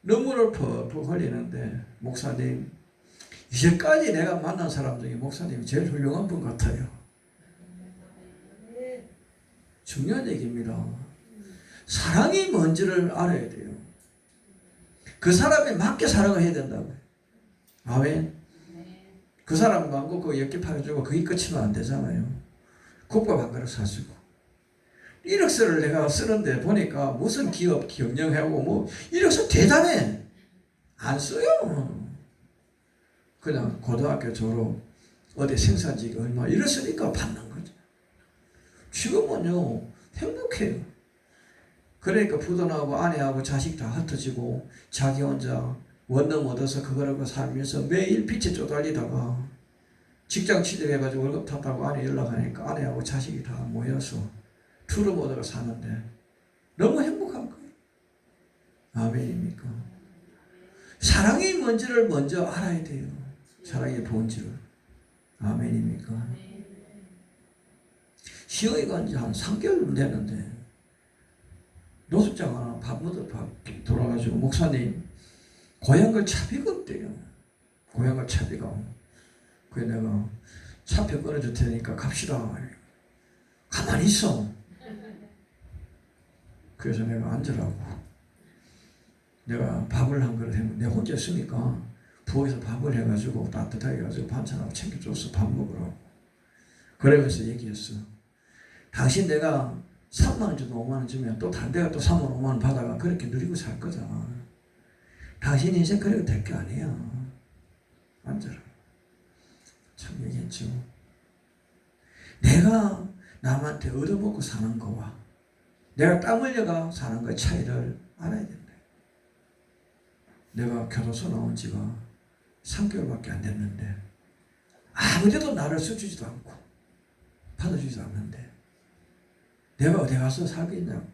눈물을 펄펄 흘리는데, 목사님, 이제까지 내가 만난 사람 중에 목사님이 제일 훌륭한 분 같아요. 중요한 얘기입니다. 사랑이 뭔지를 알아야 돼요. 그 사람에 맞게 사랑을 해야 된다고요. 아멘. 그 사람 광고 그 10개 팔아주고 그게 끝이면 안 되잖아요. 국밥 한 그릇 사주고. 이력서를 내가 쓰는데 보니까 무슨 기업 경영하고 뭐 이력서 대단해. 안 써요. 그냥 고등학교 졸업, 어디 생산직 얼마 이랬으니까 받는 거죠. 지금은요, 행복해요. 그러니까 부도나고 아내하고 자식 다 흩어지고 자기 혼자 원룸 얻어서 그거라고 살면서 매일 빛에 쪼달리다가 직장 취직해가지고 월급 탔다고 아내 연락하니까 아내하고 자식이 다 모여서 투룸 얻어가 사는데 너무 행복한 거예요. 아멘입니까? 사랑이 뭔지를 먼저 알아야 돼요. 사랑의 본질을. 아멘입니까? 시어이가 이제 한 3개월 됐는데 노숙장 하나 밥묻어 돌아가지고, 목사님, 고향을 차비가 없대요. 고향을 차비가. 그래서 내가 차표 끊어줄 테니까 갑시다. 가만히 있어. 그래서 내가 앉으라고. 내가 밥을 한 그릇 해면 내가 혼자 있으니까 부엌에서 밥을 해가지고 따뜻하게 해가지고 반찬하고 챙겨줬어. 밥 먹으라고. 그러면서 얘기했어. 당신 내가 3만 원 주고 5만 원 주면 또 다른 데가 또 3만 원 5만 원 받아가 그렇게 누리고 살 거잖아. 당신 인생 그래도 될 게 아니야. 앉아라. 참 얘기했죠. 내가 남한테 얻어먹고 사는 거와 내가 땀 흘려가 사는 거의 차이를 알아야 된다. 내가 교도소 나온 지가 3개월밖에 안 됐는데 아무데도 나를 써주지도 않고 받아주지도 않는데 내가 어디 가서 살겠냐고.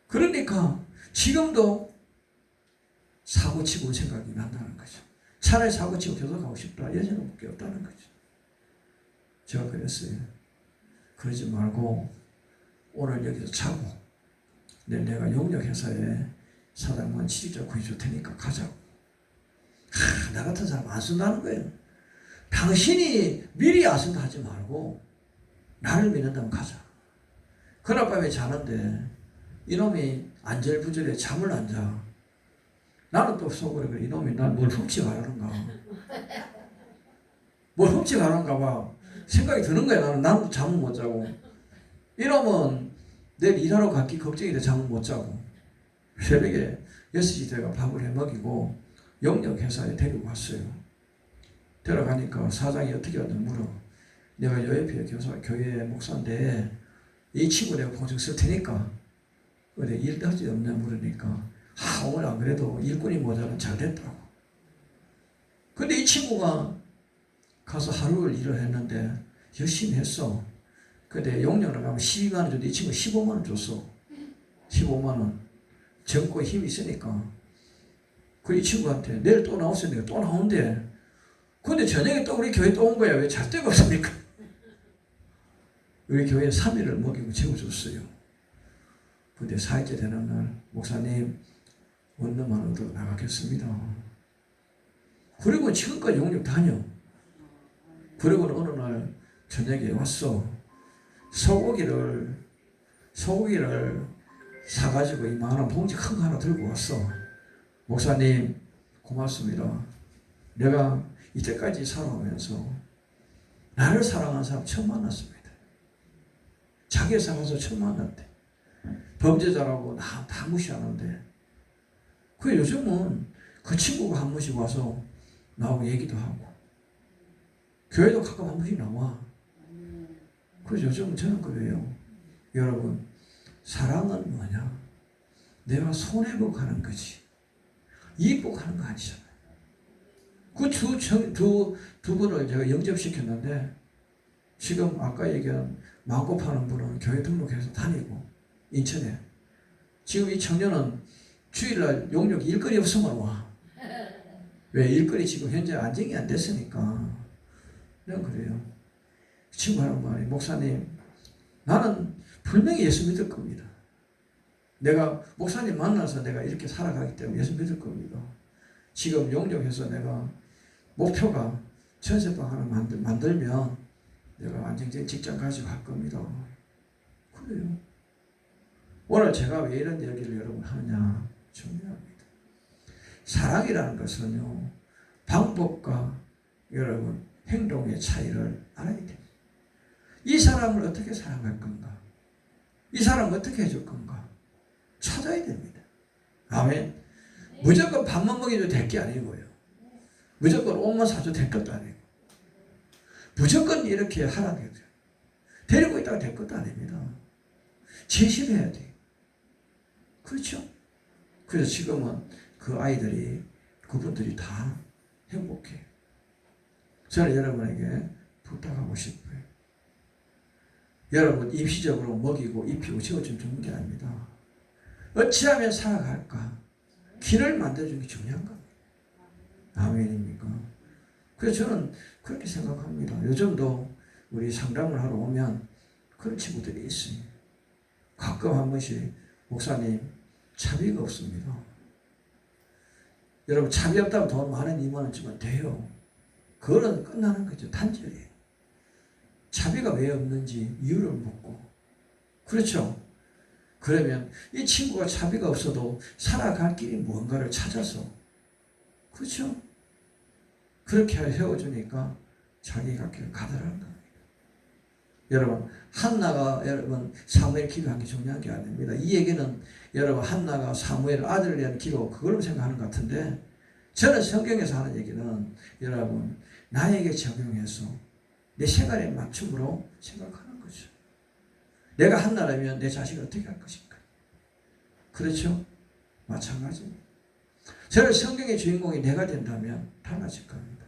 그러니까 지금도 사고치고 생각이 난다는 거죠. 차라리 사고치고 교도 가고 싶다. 여자는 밖에 없다는 거죠. 제가 그랬어요. 그러지 말고 오늘 여기서 자고 내가 용역회사에 사장만 취직자 구해줄 테니까 가자고. 나 같은 사람 안 쓴다는 거예요. 당신이 미리 안 쓴다 하지 말고 나를 믿는다면 가자. 그날 밤에 자는데 이놈이 안절부절해 잠을 안 자. 나는 또 속으로 그래. 이놈이 난 뭘 훔쳐가려는가. 뭘 훔쳐가려는가 봐. 생각이 드는 거야. 나는 잠을 못 자고. 이놈은 내일 일하러 갔기 걱정이 돼 잠을 못 자고. 새벽에 6시 돼가 밥을 해 먹이고 용역회사에 데리고 갔어요. 데려가니까 사장이 어떻게 왔는지 물어. 내가 요 옆에 교회 목사인데 이 친구 내가 보증 쓸 테니까 어디 일 할지 없냐 물으니까 오늘 안 그래도 일꾼이 모자라면 잘 됐다고. 근데 이 친구가 가서 하루를 일을 했는데 열심히 했어. 근데 용역을 가면 12만 원 줬는데 이 친구 15만 원 줬어. 15만 원. 젊고 힘이 있으니까. 그 이 친구한테 내일 또 나오세요. 또 나온대. 근데 저녁에 또 우리 교회 또 온 거야. 왜 잘 데가 없습니까? 우리 교회에 3일을 먹이고 재워줬어요. 근데 4일째 되는 날 목사님 원룸만 얻어 나가겠습니다. 그리고 지금까지 용역 다녀. 그리고 어느 날 저녁에 왔어. 소고기를 사가지고 이만한 봉지 큰 거 하나 들고 왔어. 목사님 고맙습니다. 내가 이때까지 살아오면서 나를 사랑하는 사람 처음 만났습니다. 자기 회사 가서 처음 만났대. 범죄자라고 나 다 무시하는데 그 요즘은 그 친구가 한 번씩 와서 나하고 얘기도 하고 교회도 가끔 한 번씩 나와. 그래서 요즘은 저는 그래요. 여러분 사랑은 뭐냐? 내가 손해보고 하는 거지 이익 보고 하는 거 아니잖아요. 그 두 분을 제가 영접시켰는데 지금 아까 얘기한 망고 파는 분은 교회 등록해서 다니고 인천에. 지금 이 청년은 주일날 용역 일거리 없으면 와. 왜? 일거리 지금 현재 안정이 안 됐으니까. 그냥 그래요. 친구 하는 말이, 목사님, 나는 분명히 예수 믿을 겁니다. 내가 목사님 만나서 내가 이렇게 살아가기 때문에 예수 믿을 겁니다. 지금 용역해서 내가 목표가 전세방 하나 만들면 내가 안정적인 직장 가지고 할 겁니다. 그래요. 오늘 제가 왜 이런 얘기를 여러분 하느냐 중요합니다. 사랑이라는 것은요, 방법과 여러분 행동의 차이를 알아야 됩니다. 이 사람을 어떻게 사랑할 건가? 이 사람을 어떻게 해줄 건가? 찾아야 됩니다. 아멘. 무조건 밥만 먹여도 될 게 아니고요. 무조건 옷만 사줘도 될 것도 아니고. 무조건 이렇게 하라는 거죠. 데리고 있다가 될 것도 아닙니다. 제시를 해야 돼요. 그렇죠? 그래서 지금은 그 아이들이, 그분들이 다 행복해요. 저는 여러분에게 부탁하고 싶어요. 여러분 임시적으로 먹이고 입히고 재워주면 좋은 게 아닙니다. 어찌하면 살아갈까? 길을 만들어주는 게 중요한 겁니다. 아멘입니까? 그래서 저는 그렇게 생각합니다. 요즘도 우리 상담을 하러 오면 그런 친구들이 있어요. 가끔 한 번씩 목사님 차비가 없습니다. 여러분 차비 없다고 돈 많은 2만 원 주면 돼요. 그거는 끝나는 거죠. 단절이에요. 차비가 왜 없는지 이유를 묻고. 그렇죠? 그러면 이 친구가 차비가 없어도 살아갈 길이 무언가를 찾아서, 그렇죠? 그렇게 헤어주니까 자기가 길 가더라는 겁니다. 여러분 한나가 여러분 사무엘 기도한 게 중요한 게 아닙니다. 이 얘기는 여러분 한나가 사무엘 아들을 위한 기도 그걸로 생각하는 것 같은데, 저는 성경에서 하는 얘기는 여러분 나에게 적용해서 내 생활에 맞춤으로 생각하는 거죠. 내가 한나라면 내 자식을 어떻게 할 것인가? 그렇죠? 마찬가지입니다. 저는 성경의 주인공이 내가 된다면 달라질 겁니다.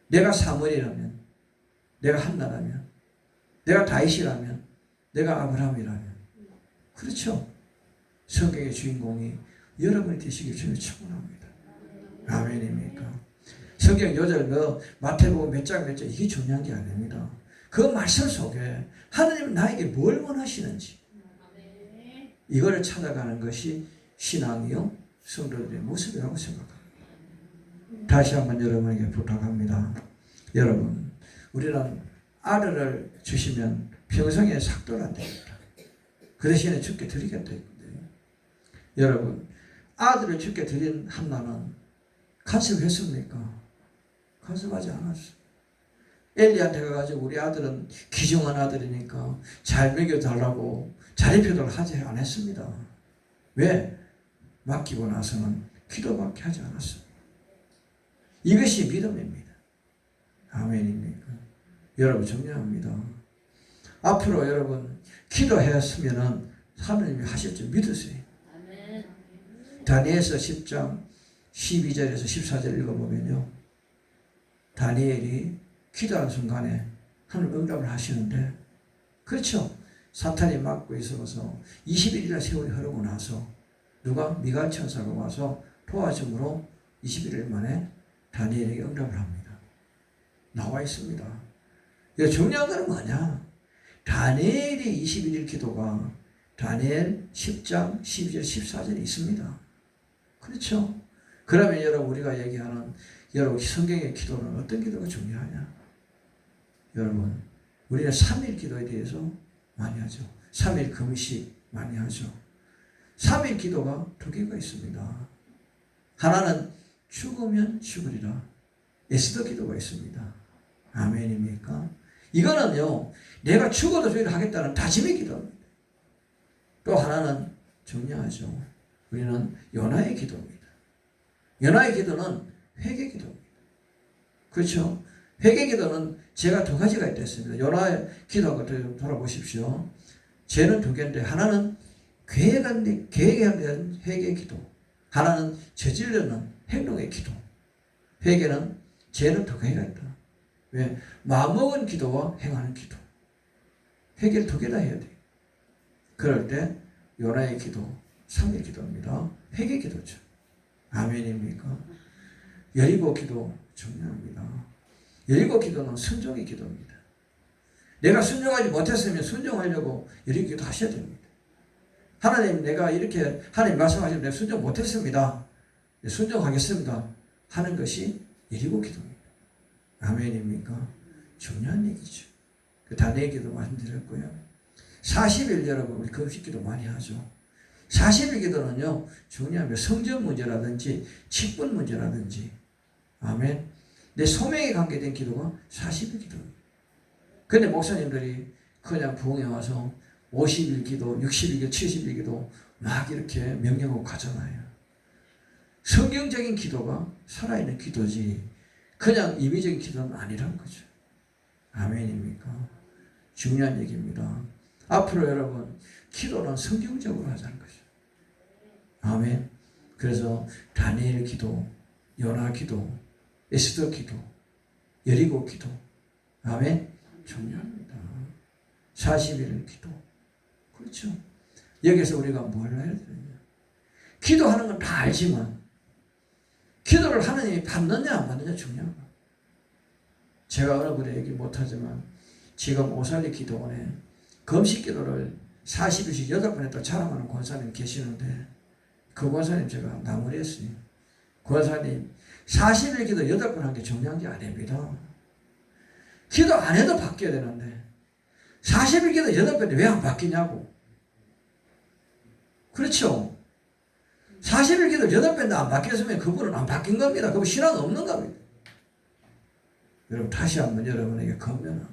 내가 사무엘이라면, 내가 한나라면, 내가 다윗이라면, 내가 아브라함이라면, 그렇죠? 성경의 주인공이 여러분이 되시길 주님 축원합니다. 아멘입니까? 성경 요절 마태복음 몇 장 이게 중요한 게 아닙니다. 그 말씀 속에 하나님은 나에게 뭘 원하시는지 이거를 찾아가는 것이 신앙이요 성도들의 모습이라고 생각합니다. 다시 한번 여러분에게 부탁합니다. 여러분 우리는 아들을 주시면 평생에 삭도를 안 됩니다. 그 대신에 주께 드리겠다 했거든요. 여러분 아들을 주께 드린 한나는 간섭했습니까? 간섭하지 않았어요. 엘리한테 가가지고 우리 아들은 귀중한 아들이니까 잘 먹여달라고 잘 입혀달라고 하지 안 했습니다. 왜? 맡기고 나서는 기도밖에 하지 않았어요. 이것이 믿음입니다. 아멘입니까? 여러분 중요합니다. 앞으로 여러분 기도했으면 하나님이 하실 줄 믿으세요. 다니엘서 10장 12절에서 14절 읽어보면요. 다니엘이 기도하는 순간에 하나님 응답을 하시는데, 그렇죠. 사탄이 막고 있어서 21일날 세월이 흐르고 나서 누가? 미갈 천사가 와서 도와줌으로 21일 만에 다니엘에게 응답을 합니다. 나와 있습니다. 중요한 건 뭐냐? 다니엘이 21일 기도가 다니엘 10장 12절 14절에 있습니다. 그렇죠? 그러면 여러분 우리가 얘기하는 여러분 성경의 기도는 어떤 기도가 중요하냐? 여러분 우리는 3일 기도에 대해서 많이 하죠. 3일 금식 많이 하죠. 3일 기도가 두 개가 있습니다. 하나는 죽으면 죽으리라 에스더 기도가 있습니다. 아멘입니까? 이거는요 내가 죽어도 저희를 하겠다는 다짐의 기도입니다. 또 하나는 중요하죠. 우리는 요나의 기도입니다. 요나의 기도는 회개 기도입니다. 그렇죠? 회개 기도는 제가 두 가지가 있습니다. 요나의 기도하고 돌아보십시오. 죄는 두 개인데 하나는 계획에 대한 회개 기도, 하나는 저지르는 행동의 기도. 회개는 죄는 두 가지가 있다. 왜? 마음먹은 기도와 행하는 기도. 회개를 두 개 다 해야 돼. 그럴 때 요나의 기도, 상의 기도입니다. 회개 기도죠. 아멘입니까? 여리고 기도 중요합니다. 여리고 기도는 순종의 기도입니다. 내가 순종하지 못했으면 순종하려고 여리고 기도 하셔야 됩니다. 하나님, 내가 이렇게 하나님 말씀하시면 내가 순종 못했습니다. 순종하겠습니다. 하는 것이 여리고 기도입니다. 아멘입니까? 중요한 얘기죠. 그 다니엘 기도 말씀드렸고요. 40일 여러분 우리 금식 기도 많이 하죠. 40일 기도는요 중요한 게 성전 문제라든지 직분 문제라든지 아멘. 내 소명에 관계된 기도가 40일 기도입니다. 근데 목사님들이 그냥 부흥에 와서 50일 기도, 60일 기도, 70일 기도 막 이렇게 명령하고 가잖아요. 성경적인 기도가 살아있는 기도지 그냥 임의적인 기도는 아니란 거죠. 아멘입니까? 중요한 얘기입니다. 앞으로 여러분 기도는 성경적으로 하자는 거죠. 아멘. 그래서 다니엘 기도, 요나 기도, 에스더 기도, 여리고 기도 아멘. 중요합니다. 40일 기도. 그렇죠. 여기서 우리가 뭘 해야 되느냐. 기도하는 건 다 알지만 기도를 하느님이 받느냐 안 받느냐 중요한 거. 제가 어느 분에 얘기 못하지만 지금 오살리 기도원에 금식 기도를 40일씩 8번 했다 자랑하는 권사님 계시는데 그 권사님 제가 나무랬어요. 권사님 40일 기도 8번 한 게 중요한 게 아닙니다. 기도 안 해도 바뀌어야 되는데 40일 기도 8번인데 왜 안 바뀌냐고. 그렇죠. 40일 기도 8번도 안 바뀌었으면 그분은 안 바뀐 겁니다. 그분 신앙 없는 겁니다. 여러분 다시 한번 여러분에게 권면합니다.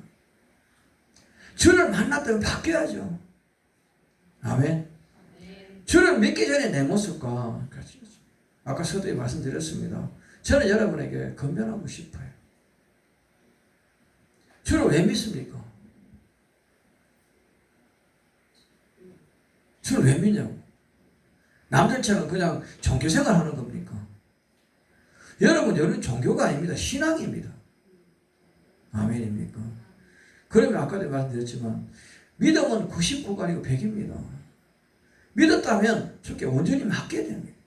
주를 만났다면 바뀌어야죠. 아멘. 주를 믿기 전에 내 모습과 아까 서두에 말씀드렸습니다. 저는 여러분에게 권면하고 싶어요. 주를 왜 믿습니까? 주를 왜 믿냐고. 남들처럼 그냥 종교생활 하는 겁니까? 여러분, 여러분 종교가 아닙니다. 신앙입니다. 아멘입니까? 그러면 아까도 말씀드렸지만 믿음은 99가리고 100입니다. 믿었다면 주께 온전히 맡겨야 됩니다.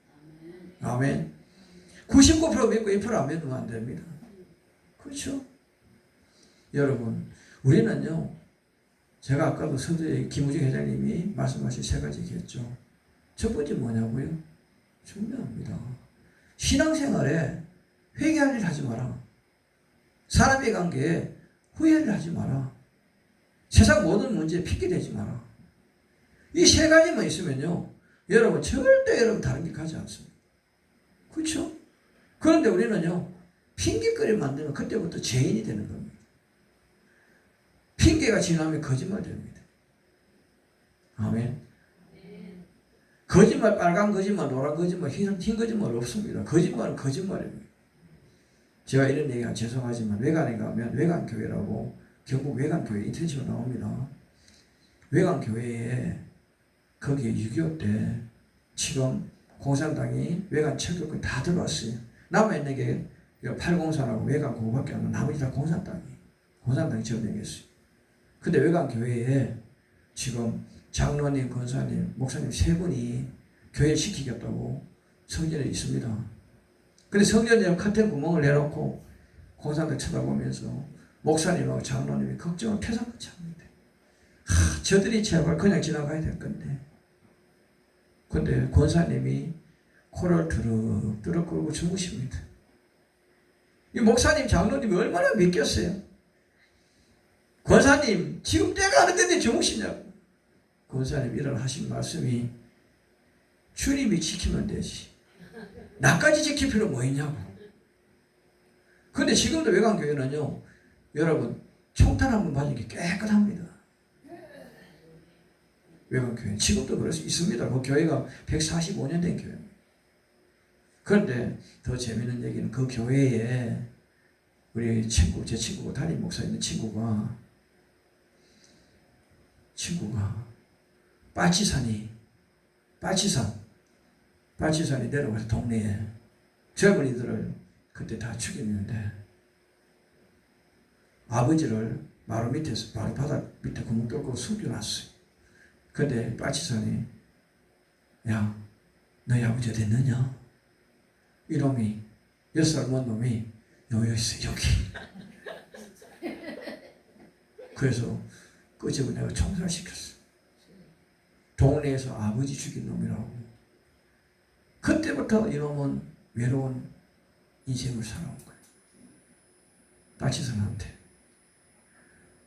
아멘. 99% 믿고 1%안 믿으면 안 됩니다. 그렇죠? 여러분, 우리는요, 제가 아까도 서두에 김우중 회장님이 말씀하신 3가지 얘기했죠. 첫 번째 뭐냐고요? 중요합니다. 신앙생활에 회개할 일 하지 마라. 사람의 관계에 후회를 하지 마라. 세상 모든 문제에 핑계대지 마라. 이 3가지만 있으면요, 여러분 절대 여러분 다른 길 가지 않습니다. 그렇죠? 그런데 우리는요, 핑계거리 만들면 그때부터 죄인이 되는 겁니다. 핑계가 지나면 거짓말 됩니다. 아멘. 거짓말, 빨간 거짓말, 노란 거짓말, 흰 거짓말 없습니다. 거짓말은 거짓말입니다. 제가 이런 얘기가 죄송하지만 외관에 가면 외관교회라고 경북 외관교회 인터넷으로 나옵니다. 외관교회에 거기에 6.25 때 지금 공산당이 외관 철교권 다 들어왔어요. 남아있는 게 803하고 외관 그거밖에 안 나고 나머지 다 공산당이 점령했어요. 근데 외관교회에 지금 장로님, 권사님, 목사님 3분이 교회 시키겠다고 성전에 있습니다. 근데 성전에 커튼 구멍을 내놓고 공산당 쳐다보면서 목사님하고 장로님이 걱정을 태산같이 합니다. 저들이 제발 그냥 지나가야 될 건데. 근데 권사님이 코를 드럭드럭 굴고 주무십니다. 이 목사님, 장로님이 얼마나 믿겠어요? 권사님, 지금 때가 안 됐는데 주무시냐고. 권사님 일어나신 말씀이 주님이 지키면 되지. 나까지 지킬 필요 뭐 있냐고. 근데 지금도 외관교회는요, 여러분, 총탄 한번 맞은 게 깨끗합니다. 외관교회. 지금도 그럴 수 있습니다. 그 교회가 145년 된 교회입니다. 그런데 더 재미있는 얘기는 그 교회에 우리 친구, 제 친구가 담임 목사 있는 친구가 빠치산이 내려가서 동네에 젊은이들을 그때 다 죽였는데 아버지를 마루 밑에서 바로 바닥 밑에 구멍 뚫고 숨겨놨어요. 근데 빨치산이 야 너희 아버지 어디 있느냐? 이놈이 6살 먹은 놈이 여기 있어 여기. 그래서 그 집을 내가 청산시켰어. 동네에서 아버지 죽인 놈이라고. 그때부터 이놈은 외로운 인생을 살아온 거예요. 빨치산한테.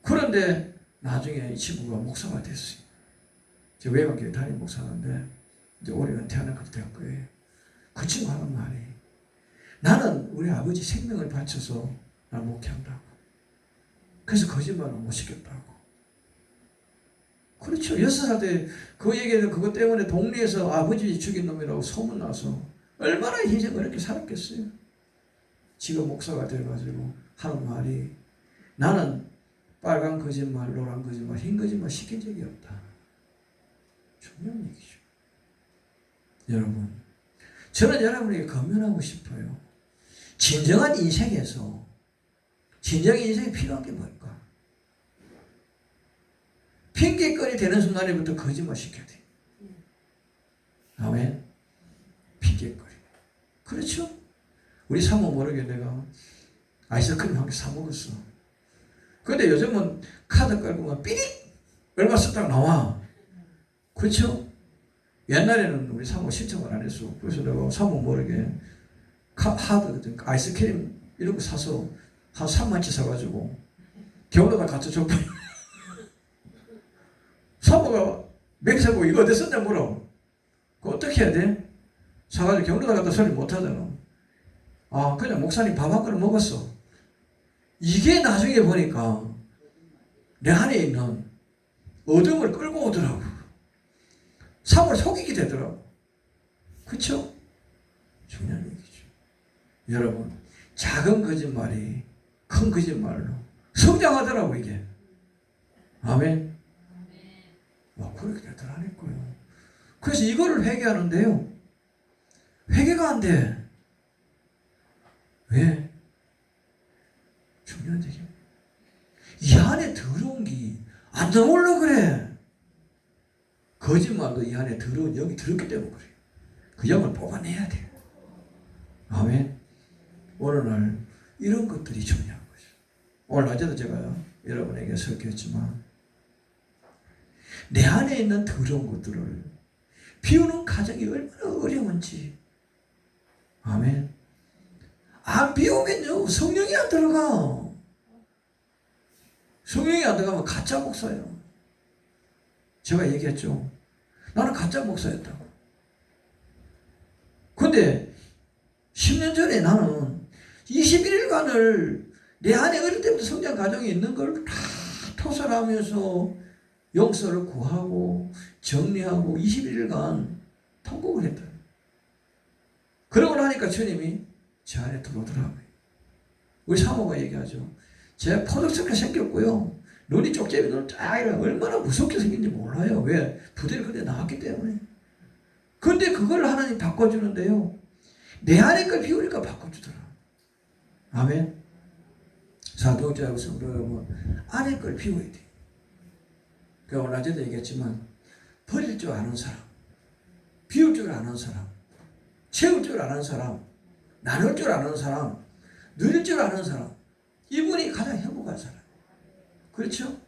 그런데 나중에 이 친구가 목사가 됐어요. 저 외곽교회 담임 목사인데 이제 올해 은퇴하는 것도 될 거예요. 그 친구 하는 말이 나는 우리 아버지 생명을 바쳐서 날 목회한다고. 그래서 거짓말을 못 시켰다고. 그렇죠. 6살 때 그 얘기를 그것 때문에 동네에서 아버지 죽인 놈이라고 소문나서 얼마나 희생을 이렇게 살았겠어요. 지금 목사가 돼가지고 하는 말이 나는 빨간 거짓말, 노란 거짓말, 흰 거짓말 시킨 적이 없다. 중요한 얘기죠. 여러분, 저는 여러분에게 권면하고 싶어요. 진정한 인생에서 진정한 인생에 필요한 게 뭘까? 핑계거리 되는 순간에부터 거짓말 시켜야 돼. 아멘. 핑계거리. 그렇죠? 우리 사모 모르게 내가 아이스크림 한 개 사 먹었어. 근데 요즘은 카드 깔고 삐릭 얼마 썼다가 나와. 그렇죠? 옛날에는 우리 사모 신청을 안 했어. 그래서 내가 사모 모르게 하드 아이스크림 이런 거 사서 한 3만치 사가지고 겨울에다 갖다 줬고 사모가 맹세고 이거 어디 썼냐 물어. 그거 어떻게 해야 돼? 사가지고 겨울에다 갖다 소리 못하잖아. 아 그냥 목사님 밥 한 그릇 먹었어. 이게 나중에 보니까 내 안에 있는 어둠을 끌고 오더라고. 사모를 속이게 되더라고. 그렇죠? 중요한 얘기죠. 여러분 작은 거짓말이 큰 거짓말로 성장하더라고 이게. 아멘. 와 그렇게 되더라니까요. 그래서 이거를 회개하는데요. 회개가 안 돼. 왜? 중요한 얘기입니다. 이 안에 더러운 게 안 나오려고 그래. 거짓말도 이 안에 더러운 영이 들었기 때문에 그래. 그 영을 뽑아내야 돼. 아멘. 오늘날 이런 것들이 중요한 거죠. 오늘 낮에도 제가 여러분에게 설교했지만 내 안에 있는 더러운 것들을 비우는 과정이 얼마나 어려운지. 아멘. 안 비우면요 성령이 안 들어가. 성령이 안 들어가면 가짜 목사예요. 제가 얘기했죠. 나는 가짜 목사였다고. 근데 10년 전에 나는 21일간을 내 안에 어릴 때부터 성장 과정이 있는 걸 다 토설하면서 영서를 구하고 정리하고 21일간 통곡을 했다. 그러고 나니까 주님이 제 안에 들어오더라고요. 우리 사모가 얘기하죠. 제가 포덕스럽게 생겼고요. 눈이 쪽제비 눈을 쫙 이러면 얼마나 무섭게 생긴지 몰라요. 왜? 부대를 그때 나왔기 때문에. 근데 그걸 하나님 바꿔주는데요. 내 안에 걸 비우니까 바꿔주더라. 아멘. 사도자하고 성도 여러분, 안에 걸 비워야 돼. 그러니까 오늘 낮에도 얘기했지만 버릴 줄 아는 사람, 비울 줄 아는 사람, 채울 줄 아는 사람, 나눌 줄 아는 사람, 누릴 줄 아는 사람, 이분이 가장 행복한 사람. 그렇죠?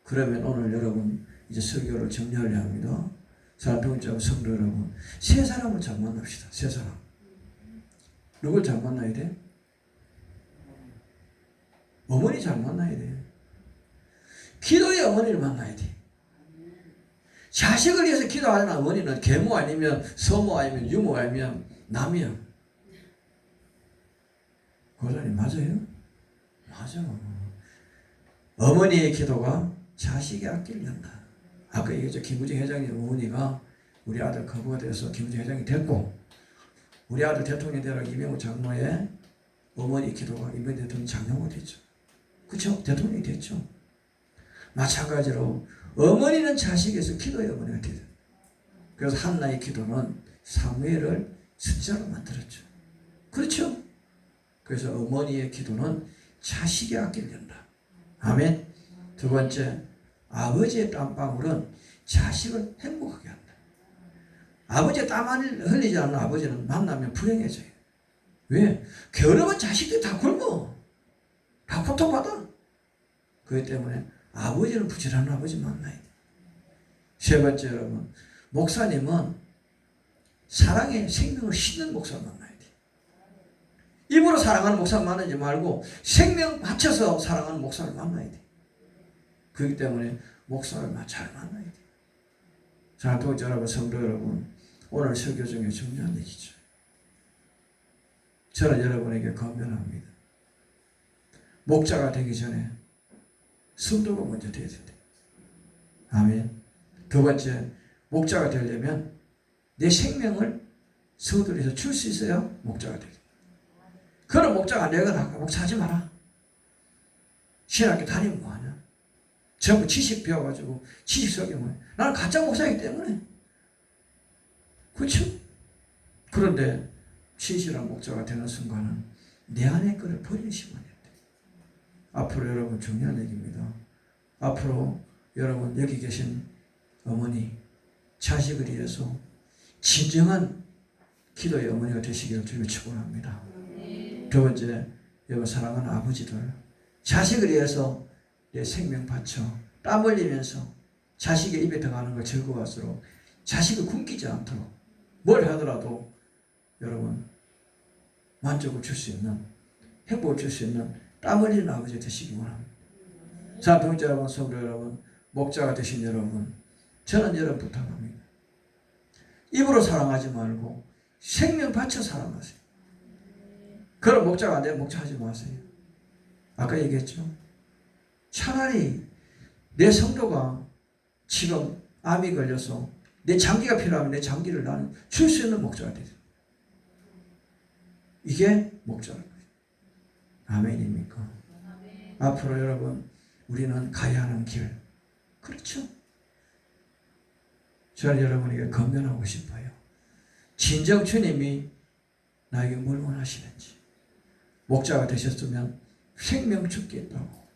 그러면 오늘 여러분 이제 설교를 정리하려 합니다. 사랑하는 성도 여러분, 세 사람을 잘 만납시다. 세 사람. 누굴 잘 만나야 돼? 어머니 잘 만나야 돼. 기도의 어머니를 만나야 돼. 자식을 위해서 기도하는 어머니는 계모 아니면 서모 아니면 유모 아니면 남이야. 고사님 맞아요? 맞아. 어머니의 기도가 자식의 앞길을 연다. 아까 얘기했죠. 김우정 회장의 어머니가 우리 아들 거부가 돼서 김우정 회장이 됐고, 우리 아들 대통령이 되라 이명호 장로의 어머니 기도가 이번 대통령 장로가 됐죠. 그렇죠? 대통령이 됐죠. 마찬가지로 어머니는 자식에서 기도의 어머니가 되죠. 그래서 한나의 기도는 사무엘을 선지자로 만들었죠. 그렇죠? 그래서 어머니의 기도는 자식이 아끼는다. 아멘. 두 번째, 아버지의 땀방울은 자식을 행복하게 한다. 아버지의 땀을 흘리지 않는 아버지는 만나면 불행해져요. 왜? 게으르면 자식들이 다 굶어. 다 고통받아. 그렇기 때문에 아버지는 부지런한 아버지 만나야 돼. 세 번째, 여러분, 목사님은 사랑의 생명을 싣는 목사를 만나야 돼. 입으로 사랑하는 목사를 만나지 말고 생명 바쳐서 사랑하는 목사를 만나야 돼. 그렇기 때문에 목사를 잘 만나야 돼. 자, 동지 여러분, 성도 여러분, 오늘 설교 중에 중요한 얘기죠. 저는 여러분에게 권면합니다. 목자가 되기 전에 성도가 먼저 되어야 된다. 아멘. 두 번째, 목자가 되려면 내 생명을 성도에서 줄 수 있어야 목자가 되다. 그런 목자가 내가 목사하지 마라. 신학교 다니면 뭐하냐. 전부 지식 배워가지고 지식 속에 뭐해. 나는 가짜 목사이기 때문에. 그렇죠? 그런데 진실한 목자가 되는 순간은 내 안에 거를 버리시면 안 돼. 앞으로 여러분 중요한 얘기입니다. 앞으로 여러분 여기 계신 어머니, 자식을 위해서 진정한 기도의 어머니가 되시기를 주님을 축원합니다. 두 번째, 여러분 사랑하는 아버지들, 자식을 위해서 내 생명 바쳐 땀 흘리면서 자식의 입에 들어가는 걸 즐거워할수록 자식을 굶기지 않도록 뭘 하더라도 여러분 만족을 줄 수 있는, 행복을 줄 수 있는 땀 흘리는 아버지 되시기 원합니다. 자, 동지 여러분, 성도 여러분, 목자가 되신 여러분, 저는 여러분 부탁합니다. 입으로 사랑하지 말고 생명 바쳐 사랑하세요. 그런 목자가 안 되면 목자하지 마세요. 아까 얘기했죠. 차라리 내 성도가 지금 암이 걸려서 내 장기가 필요하면 내 장기를 나는 줄 수 있는 목자가 되죠. 이게 목자라는 거예요. 아멘입니까? 아멘. 앞으로 여러분 우리는 가야 하는 길, 그렇죠? 저는 여러분에게 건면하고 싶어요. 진정 주님이 나에게 뭘 원하시는지. 목자가 되셨으면 생명 주겠다고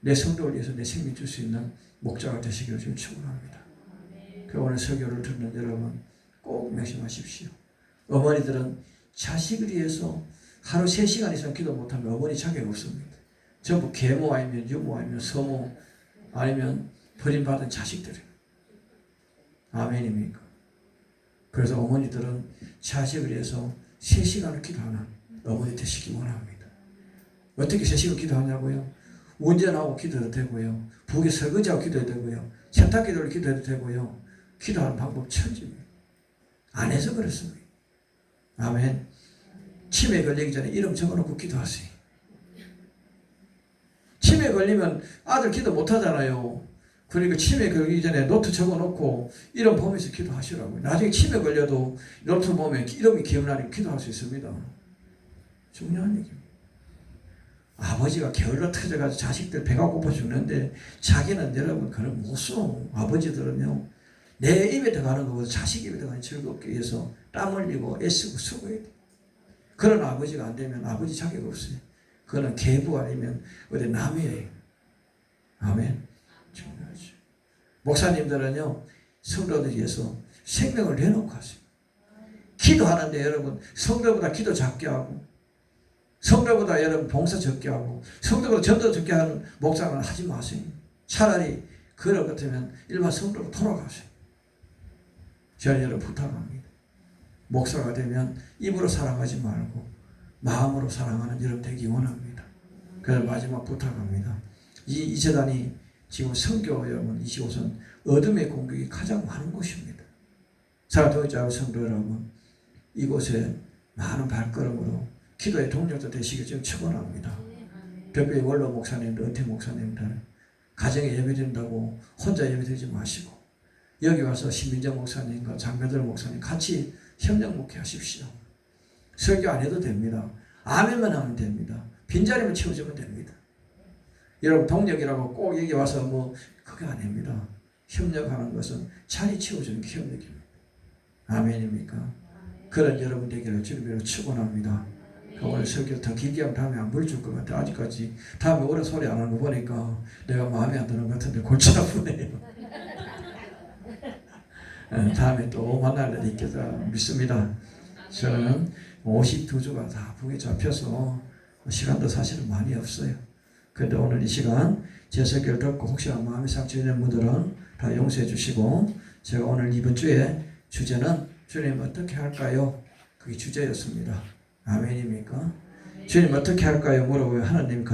내 성도를 위해서 내 생명 줄 수 있는 목자가 되시기를 좀 축원합니다. 그 오늘 설교를 듣는 여러분 꼭 명심하십시오. 어머니들은 자식을 위해서 하루 3시간 이상 기도 못하면 어머니 자격 없습니다. 전부 계모 아니면 유모 아니면 서모 아니면 버림받은 자식들이에요. 아멘입니까? 그래서 어머니들은 자식을 위해서 3시간을 기도하는 어머니 되시기 원합니다. 어떻게 3시간 기도하냐고요? 운전하고 기도해도 되고요. 부엌에 설거지하고 기도해도 되고요. 세탁기도를 기도해도 되고요. 기도하는 방법 천지입니다. 안 해서 그렇습니다. 아멘. 치매 걸리기 전에 이름 적어놓고 기도하세요. 치매 걸리면 아들 기도 못하잖아요. 그러니까 치매 걸리기 전에 노트 적어놓고 이름 보면서 기도하시라고요. 나중에 치매 걸려도 노트 보면 이름이 기억나니까 기도할 수 있습니다. 중요한 얘기입니다. 아버지가 게을러 터져가지고 자식들 배가 고파 죽는데 자기는 여러분 그런 못 써. 아버지들은요. 내 입에 들어가는 것보다 자식 입에 들어가는 즐겁게 위해서 땀 흘리고 애쓰고 수고해야 돼. 그런 아버지가 안 되면 아버지 자격 없어요. 그거는 계부 아니면 어디 남이에요. 아멘. 중요하죠. 목사님들은요. 성도들 위해서 생명을 내놓고 하세요. 기도하는데 여러분 성도보다 기도 작게 하고 성도보다 여러분 봉사 적게 하고 성도보다 전도 적게 하는 목사는 하지 마세요. 차라리 그럴 것 같으면 일반 성도로 돌아가세요. 저는 여러분 부탁합니다. 목사가 되면 입으로 사랑하지 말고 마음으로 사랑하는 여러분 되기 원합니다. 그래서 마지막 부탁합니다. 이 재단이 지금 선교 여러분 25선 어둠의 공격이 가장 많은 곳입니다. 사랑하는 성도 여러분, 이곳에 많은 발걸음으로 기도의 동력도 되시길 좀 축원합니다. 특별히 원로 목사님들, 은퇴 목사님들 가정에 예배드린다고 혼자 예배드리지 마시고 여기 와서 신민정 목사님과 장배들 목사님 같이 협력 목회하십시오. 설교 안 해도 됩니다. 아멘만 하면 됩니다. 빈자리만 채워주면 됩니다. 여러분 동력이라고 꼭 여기 와서 뭐 그게 아닙니다. 협력하는 것은 자리 채워주는 게 협력입니다. 아멘입니까? 그런 여러분 되기를 주님으로 축원합니다. 오늘 설교 더 길게 하면 다음에 안 불줄 것 같아. 아직까지 다음에 오래 소리 안 하는 거 보니까 내가 마음에 안 드는 것 같은데 골치 아프네요. 다음에 또 만날 일이 있겠다 믿습니다. 저는 52주가 다 북에 잡혀서 시간도 사실은 많이 없어요. 그런데 오늘 이 시간 제 설교를 듣고 혹시나 마음이 상처되는 분들은 다 용서해 주시고, 제가 오늘 이번 주에 주제는 주님 어떻게 할까요? 그게 주제였습니다. 아멘입니까? 주님 어떻게 할까요? 물어보면 하나님 그